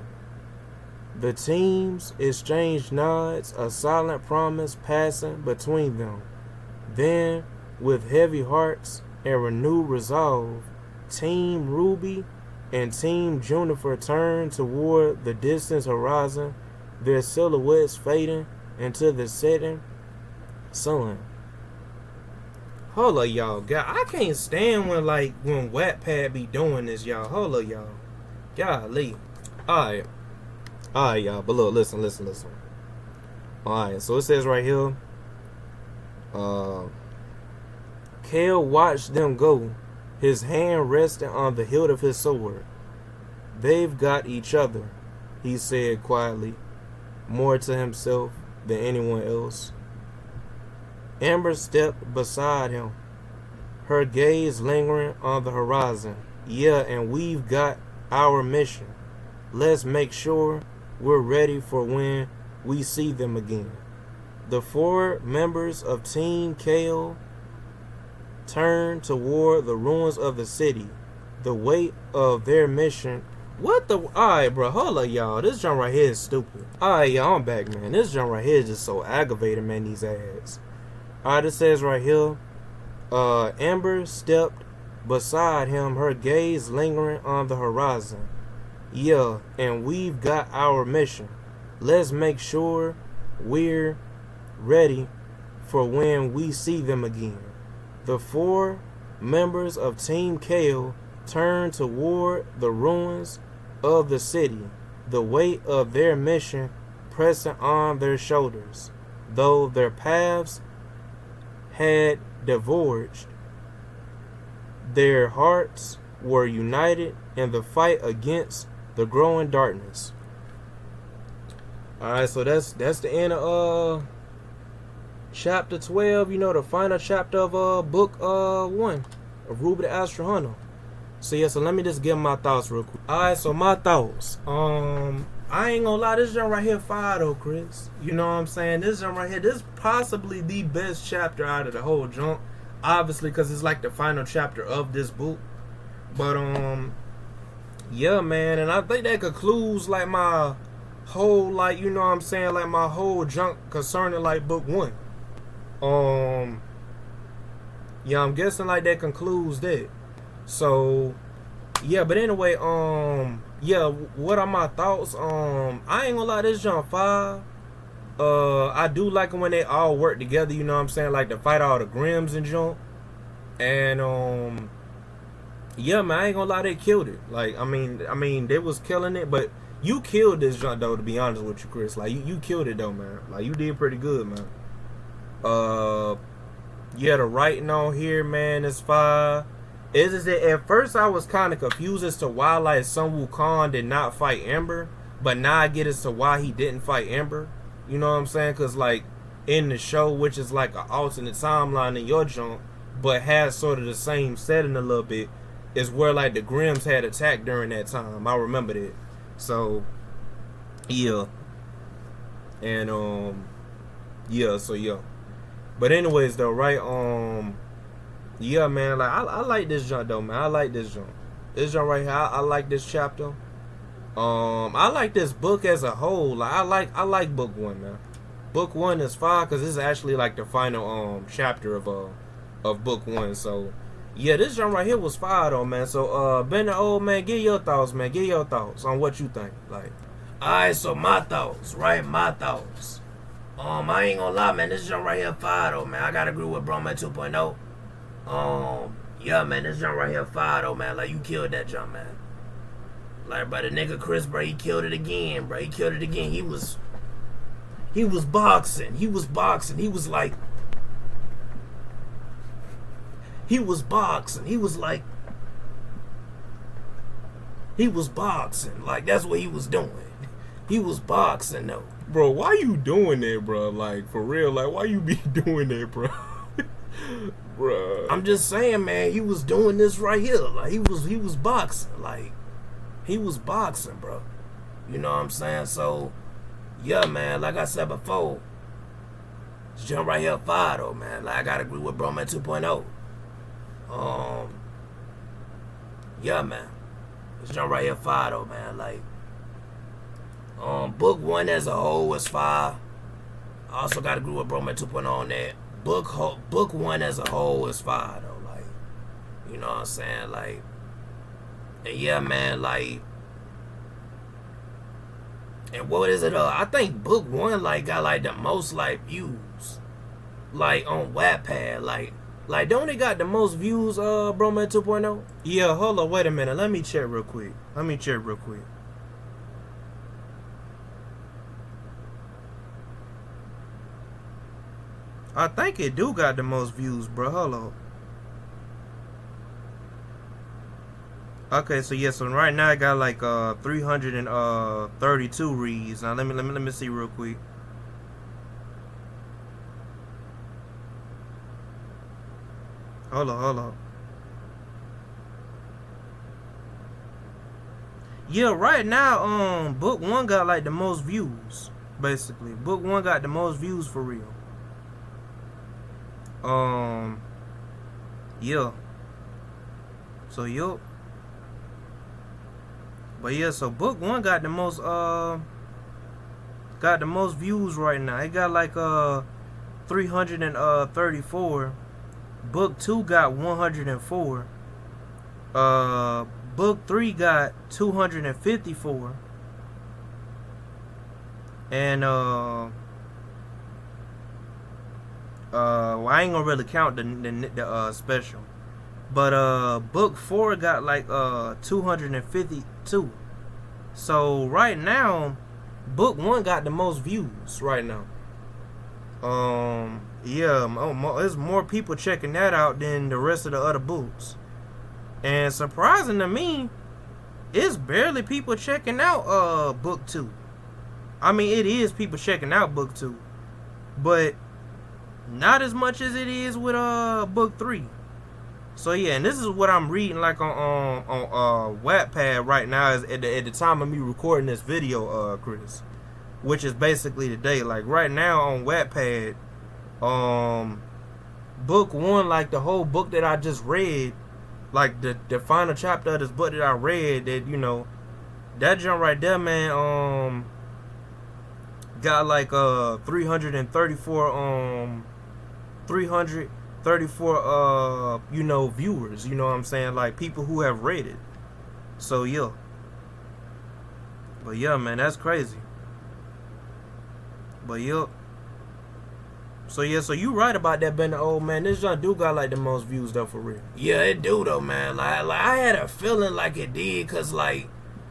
The teams exchanged nods, a silent promise passing between them. Then, with heavy hearts and renewed resolve, Team Ruby and Team Juniper turned toward the distant horizon, their silhouettes fading into the setting sun. Hold up, y'all. God, I can't stand when Wattpad be doing this, y'all. Hold up, y'all. Golly. Alright, y'all. But look, listen. Alright, so it says right here, Kale watched them go, his hand resting on the hilt of his sword. They've got each other, he said quietly, more to himself than anyone else. Amber stepped beside him, her gaze lingering on the horizon. Yeah, and we've got our mission. Let's make sure we're ready for when we see them again. The 4 members of Team Kale turned toward the ruins of the city. The weight of their mission. What the? Alright, bro. Hold up, y'all. This jump right here is stupid. Alright, y'all. I'm back, man. This jump right here is just so aggravating, man. These ads. Alright, it says right here, Amber stepped beside him, her gaze lingering on the horizon. Yeah, and we've got our mission. Let's make sure we're ready for when we see them again. The 4 members of Team Kale turned toward the ruins of the city, the weight of their mission pressing on their shoulders. Though their paths had diverged, their hearts were united in the fight against the growing darkness. Alright, so that's the end of chapter 12, the final chapter of book 1 of RWBY the Astral Hunter. So yeah, so let me just give my thoughts real quick. Alright, so my thoughts. I ain't gonna lie, this jump right here fire though, Chris. You know what I'm saying? This jump right here, this is possibly the best chapter out of the whole jump. Obviously, because it's like the final chapter of this book. But Yeah, man, and I think that concludes like my whole, like, you know what I'm saying, like my whole junk concerning like book one. Um, yeah, I'm guessing like that concludes that. So yeah, but anyway, yeah, what are my thoughts? I ain't gonna lie, this junk fire. I do like it when they all work together. You know what I'm saying, like to fight all the Grims and junk. And yeah, man, I ain't gonna lie, they killed it. Like, I mean, they was killing it, but you killed this junk though. To be honest with you, Chris, like you killed it though, man. Like you did pretty good, man. Uh, yeah, the writing on here, man, is fire. Is that at first I was kind of confused as to why like Sun Wukong did not fight Ember, but now I get as to why he didn't fight Ember. You know what I'm saying? Cause like in the show, which is like an alternate timeline in your junk, but has sort of the same setting a little bit, is where like the Grims had attacked during that time. I remember that. So yeah, and yeah, so yeah. But anyways though, right? Yeah, man, like I like this junk though, man. I like this junk. This junk right here, I like this chapter. I like this book as a whole. Like I like book one, man. Book one is fine because this is actually like the final chapter of book one. So yeah, this junk right here was fire though, man. So Ben the old man, give your thoughts, man. Give your thoughts on what you think. Like, Alright, so my thoughts, right? My thoughts. I ain't gonna lie, man. This jump right here fire though, man. I gotta agree with Broman 2.0. Yeah, man, this jump right here fire though, man. Like, you killed that jump, man. Like, bro, the nigga Chris, bro, he killed it again, bro. He killed it again. He was boxing. He was boxing. He was like, he was boxing. He was like, he was boxing. Like, that's what he was doing. He was boxing, though. bro, why you doing that, bro? Like, for real, like, why you be doing that, bro? Bro, I'm just saying, man, he was doing this right here. Like, he was boxing. Like, he was boxing, bro. You know what I'm saying? So, yeah, man, like I said before, this jump right here fire, though, man. Like, I gotta agree with Broman 2.0. Yeah, man. This jump right here fire, though, man. Like, book one as a whole was fire. I also got to agree with Broman 2.0 on that. Book one as a whole is fire though. Like, you know what I'm saying? Like, and yeah, man. Like, and what is it? I think book one like got like the most like views, like on Wattpad. Like don't it got the most views? Broman 2.0. yeah, hold on, wait a minute. Let me check real quick. I think it do got the most views, bro. Hold on. Okay, so yeah, so right now I got like 332 reads. Now let me see real quick. Hold on. Yeah, right now book one got like the most views. Basically, book one got the most views for real. Yeah. So yup. But yeah, so book one got the most views right now. It got like 334. Book two got 104. Book three got 254. And well, I ain't gonna really count the special, but book four got like 252. So right now, book one got the most views right now. Yeah, there's more people checking that out than the rest of the other books, and surprising to me, it's barely people checking out book two. I mean, it is people checking out book two, but not as much as it is with book three. So yeah, and this is what I'm reading like on Wattpad right now is at the time of me recording this video, Chris, which is basically today. Like right now on Wattpad, book one, like the whole book that I just read, like the final chapter of this book that I read, that that jump right there, man, got like 334 viewers, you know what I'm saying, like people who have read it. So yeah. But yeah, man, that's crazy. But yeah. So yeah, so you right about that, Ben the Old Man. This junk do got like the most views though, for real. Yeah, it do though, man. Like I had a feeling like it did, cause like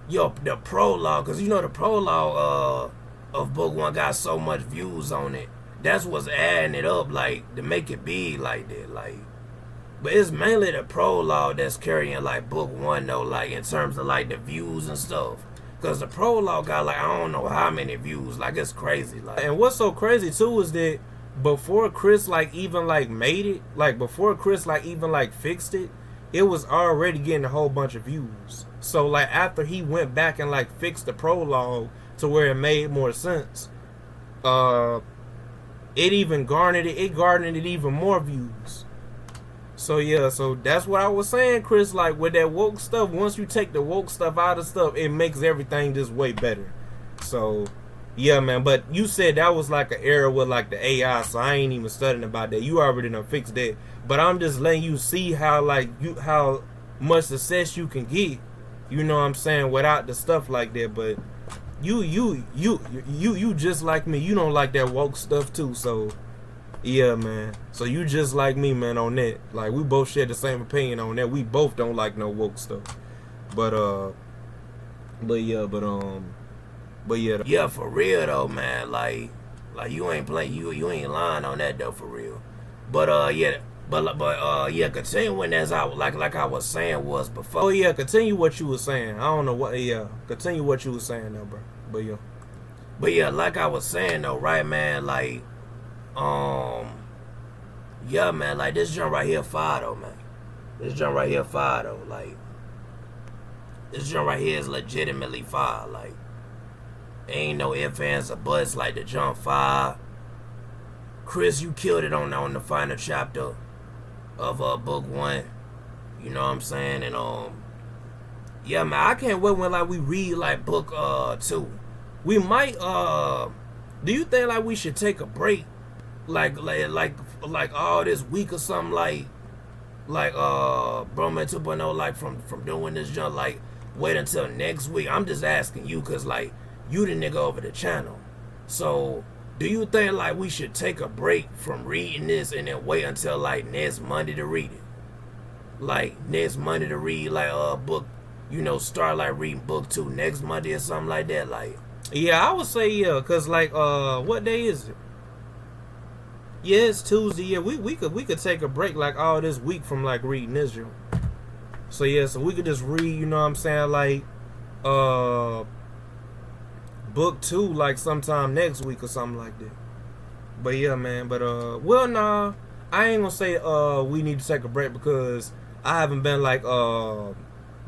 the prologue, cause the prologue of book 1 got so much views on it. That's what's adding it up, like to make it big like that, like. But it's mainly the prologue that's carrying like book 1 though, like in terms of like the views and stuff. Cause the prologue got like I don't know how many views, like it's crazy. Like, and what's so crazy too is that before Chris like even like made it, like before Chris like even like fixed it, it was already getting a whole bunch of views. So like after he went back and like fixed the prologue to where it made more sense, it even garnered it even more views. So yeah, so that's what I was saying, Chris, like with that woke stuff, once you take the woke stuff out of stuff, it makes everything just way better. So yeah, man, but you said that was like an error with like the AI, so I ain't even studying about that. You already done fixed that. But I'm just letting you see how how much success you can get, you know what I'm saying, without the stuff like that. But you just like me, you don't like that woke stuff too, so yeah, man. So you just like me, man, on that. Like we both share the same opinion on that. We both don't like no woke stuff. But yeah, yeah, for real though, man. Like you ain't playing, you ain't lying on that though, for real. But yeah, yeah, continuing as I like I was saying was before. Oh yeah, continue what you were saying. I don't know what. Yeah, continue what you were saying though, bro. But yeah, like I was saying though, right, man. Like, yeah, man. Like this jump right here, fire though, man. This jump right here, fire though. Like, this jump right here is legitimately fire. Like, ain't no ifs, ands, or buts. Like the jump fire. Chris, you killed it on the final chapter of book 1. You know what I'm saying? And yeah, man, I can't wait when like we read like book 2. We might do you think like we should take a break, like all this week or something, like Broman 2.0, like from doing this junk, like wait until next week? I'm just asking you, cause like you the nigga over the channel. So do you think like we should take a break from reading this and then wait until like next Monday to read it? Like next Monday to read like book, start like reading book 2 next Monday or something like that. Like, yeah, I would say yeah, cause like what day is it? Yeah, it's Tuesday. Yeah, we could take a break like all this week from like reading Israel. So yeah, so we could just read, you know what I'm saying, like book 2 like sometime next week or something like that. But yeah, man, but well, nah, I ain't gonna say we need to take a break, because I haven't been like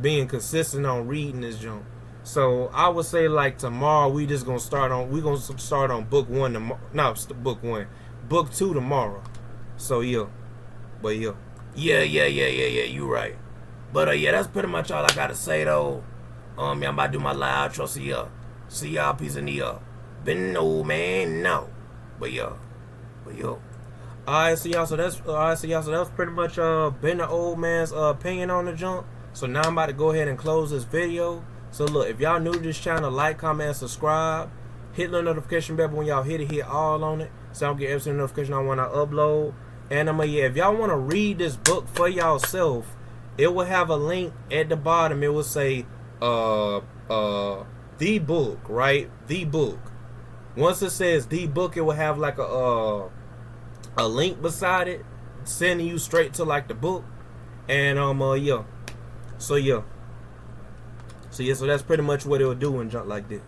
being consistent on reading this junk. So I would say like tomorrow we gonna start on book 1 tomorrow. No, book 1, book 2 tomorrow. So yeah, but yeah, you right. But yeah, that's pretty much all I gotta say though. Yeah, I'm about to do my live outro. See y'all, peace in the been no man no. But yo. Alright, so y'all, so that was pretty much been the old man's opinion on the junk. So now I'm about to go ahead and close this video. So look, if y'all new to this channel, like, comment, and subscribe. Hit the notification bell when y'all hit all on it, so I don't get every single notification on when I upload. And yeah, if y'all want to read this book for y'allself, it will have a link at the bottom. It will say the book, right? The book. Once it says the book, it will have like a link beside it, sending you straight to like the book. And yeah. So that's pretty much what it'll do and junk like that.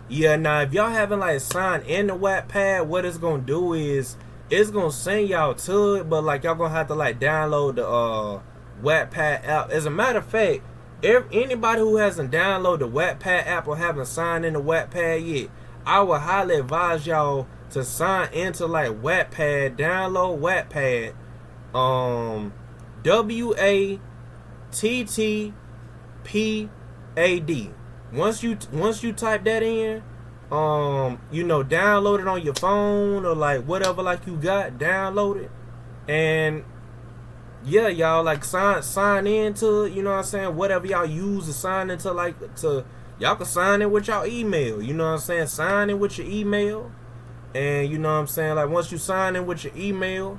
Yeah, now if y'all haven't like signed in the Wattpad, what it's gonna do is it's gonna send y'all to it, but like y'all gonna have to like download the Wattpad app. As a matter of fact, if anybody who hasn't downloaded the Wattpad app or haven't signed in the Wattpad yet, I would highly advise y'all to sign into like Wattpad, download Wattpad, WATTPAD. Once you type that in, download it on your phone or like whatever like you got, download it, and yeah, y'all like sign into it, you know what I'm saying? Whatever y'all use to sign into, y'all can sign in with y'all email, you know what I'm saying? Sign in with your email, and you know what I'm saying? Like once you sign in with your email,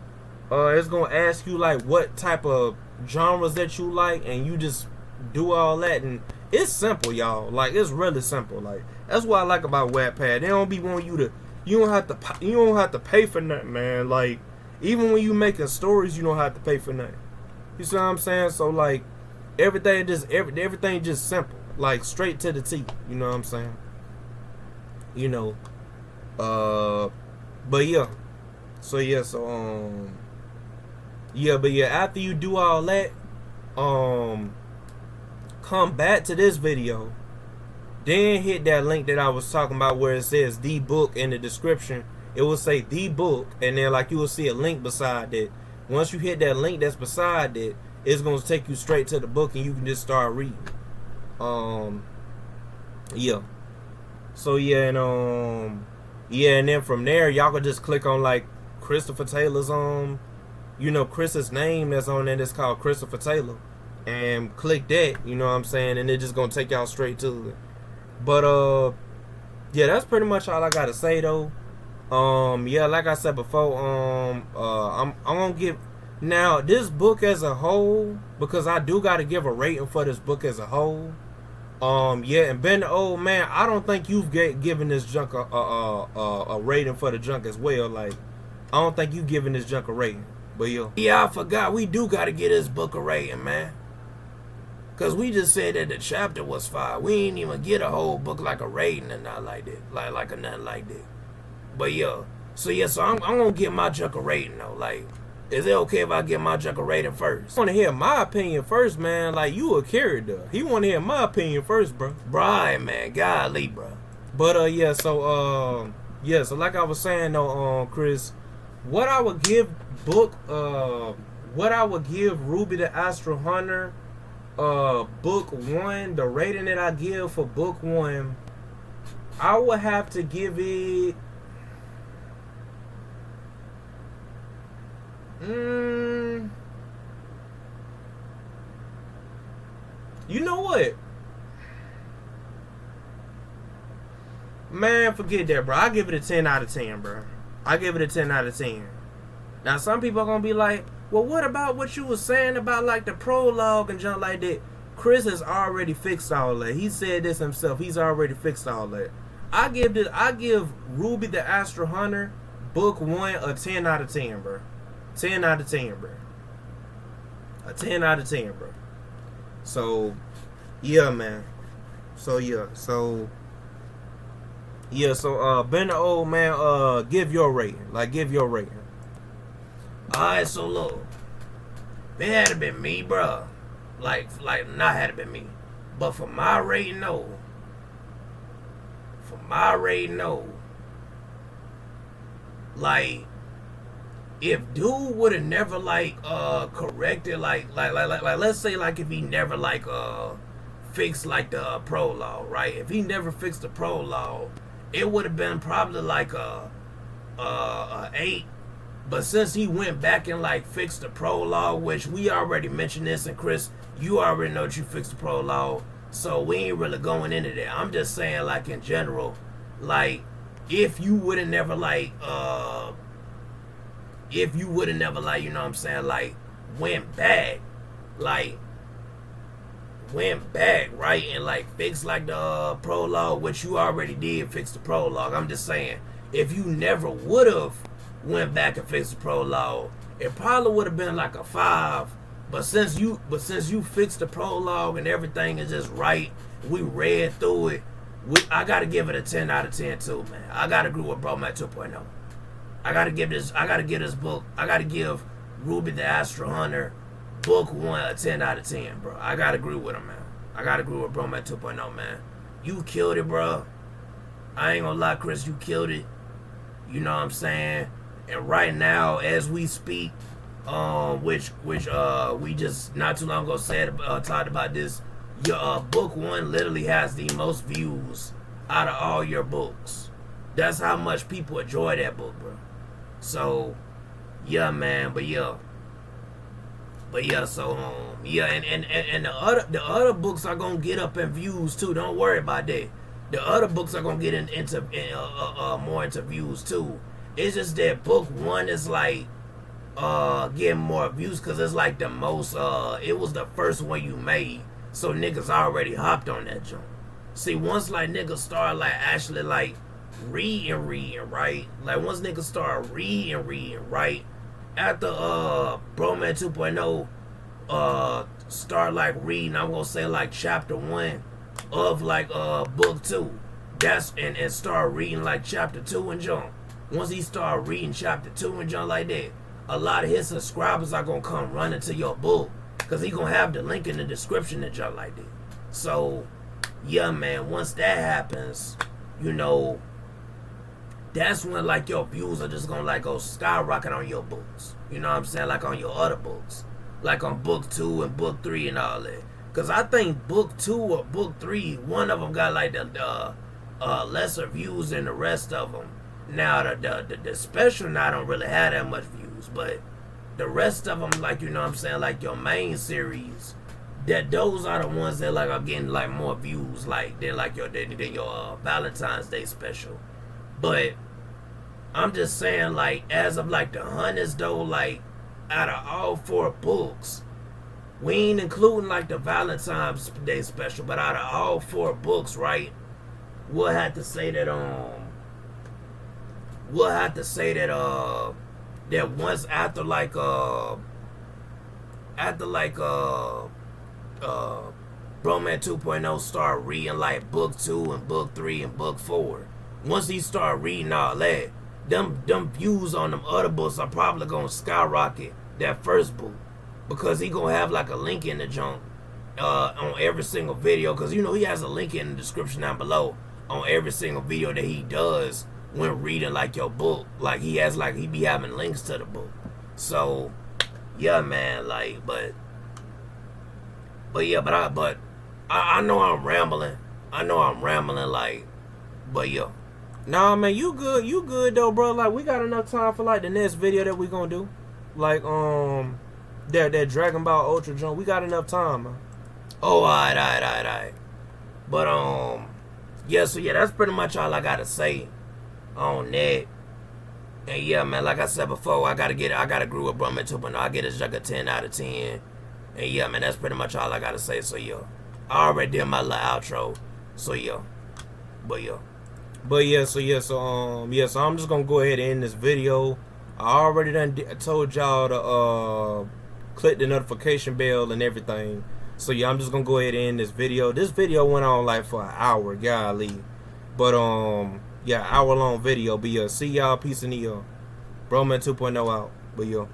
it's gonna ask you like what type of genres that you like, and you just do all that, and it's simple, y'all. Like it's really simple. Like that's what I like about Wattpad. They don't be wanting you to, you don't have to pay for nothing, man. Like even when you making stories, you don't have to pay for nothing. You see what I'm saying? So like everything just simple, like straight to the T. You know what I'm saying? But yeah. So yeah, but yeah, after you do all that, come back to this video, then hit that link that I was talking about where it says the book in the description. It will say the book, and then like you will see a link beside it. Once you hit that link that's beside it, it's gonna take you straight to the book, and you can just start reading. Yeah. So yeah, and then from there y'all can just click on like Christopher Taylor's Chris's name that's on there. That's called Christopher Taylor, and click that. You know what I'm saying? And it's just gonna take y'all straight to it. But yeah, that's pretty much all I gotta say though. Yeah, like I said before, I'm gonna give now this book as a whole, because I do gotta give a rating for this book as a whole. Yeah, and Ben the Old Man, I don't think you've given this junk a rating for the junk as well. Like, I don't think you giving this junk a rating. But yeah, I forgot we do gotta get this book a rating, man. Cause we just said that the chapter was fire. We ain't even get a whole book like a rating or not like that, like a nothing like that. But yeah, so I'm gonna get my junk a rating though. Like, is it okay if I get my junk a rating first? I wanna hear my opinion first, man. Like, you a character. He wanna hear my opinion first, bro. Right, man. Golly, bro. But so like I was saying though, Chris, what I would give RWBY the Astral Hunter, book 1, the rating that I give for book 1, I would have to give it you know what? Man, forget that, bro. I give it a 10 out of 10, bro. I give it a 10 out of 10. Now, some people are going to be like, well, what about what you was saying about, like, the prologue and junk like that? Chris has already fixed all that. He said this himself. He's already fixed all that. I give RWBY the Astral Hunter, book 1, a 10 out of 10, bro. 10 out of 10, bro. A 10 out of 10, bro. So, yeah, man. So, Ben the Old Man, give your rating. Like, give your rating. Alright, so look. It had to been me, bro. Like, not had to been me. But for my rating, no. Like, if dude would have never corrected like let's say like if he never fixed like the prologue, right? If he never fixed the prologue, it would have been probably like a 8. But since he went back and fixed the prologue, which we already mentioned this, and Chris, you already know that you fixed the prologue, so we ain't really going into that. I'm just saying in general, if you would have never you know what I'm saying, went back, right, and fixed the prologue, which you already did fix the prologue. I'm just saying, if you never would have went back and fixed the prologue, it probably would have been a 5. But since you fixed the prologue and everything is just right, we read through it, I gotta give it a 10 out of 10 too, man. I gotta agree with Bro Matt 2.0. I gotta give this book, I gotta give RWBY the Astral Hunter, book 1, a 10 out of 10, bro. I gotta agree with him, man. I gotta agree with Bro Matt 2.0, man. You killed it, bro. I ain't gonna lie, Chris, you killed it. You know what I'm saying? And right now, as we speak, which we just not too long ago said talked about this. Your book one literally has the most views out of all your books. That's how much people enjoy that book, bro. So yeah, man. But yeah. So yeah, and the other books are gonna get up in views too. Don't worry about that. The other books are gonna get into more into views too. It's just that book one is like getting more views because it's like the most it was the first one you made, so niggas already hopped on that joint. See, once like niggas start like actually like reading, right? Like once niggas start reading, right? After Broman 2.0 start like reading, I'm gonna say like chapter 1 of like book 2. That's and start reading like chapter 2 and jump. Once he start reading chapter 2 and jump like that, a lot of his subscribers are gonna come running to your book because he gonna have the link in the description and jump like that. So yeah, man, once that happens, you know, that's when like your views are just gonna like go skyrocket on your books. You know what I'm saying? Like on your other books, like on book 2 and book 3 and all that. Cause I think book 2 or book 3, one of them got like the lesser views than the rest of them. Now the special now don't really have that much views, but the rest of them, like, you know what I'm saying, like your main series, that those are the ones that like are getting like more views, like than like your Valentine's Day special. But I'm just saying, like, as of like the hundreds though, like out of all 4 books, we ain't including like the Valentine's Day special, but out of all 4 books, right, we'll have to say that that once after Broman 2.0 start reading like book 2 and book 3 and book 4, once he start reading all that, them views on them other books are probably gonna skyrocket that first book, because he gonna have like a link in the junk on every single video, because you know he has a link in the description down below on every single video that he does when reading like your book. Like he be having links to the book. So yeah, man, like but I know I'm rambling. Like, but yeah. Nah, man, you good though, bro. Like we got enough time for like the next video that we gonna do. Like that Dragon Ball Ultra jump. We got enough time, man. Oh, alright. But yeah, so yeah, that's pretty much all I gotta say on that. And yeah, man, like I said before, I gotta agree with Broman 2.0. I get his jug a 10 out of 10. And yeah, man, that's pretty much all I gotta say. So yeah, I already did my little outro. So yeah, so I'm just gonna go ahead and end this video. I already told y'all to click the notification bell and everything. So yeah, I'm just gonna go ahead and end this video. This video went on like for an hour, golly. But yeah, hour long video. But yeah, see y'all, peace and Broman 2.0 out. But yeah.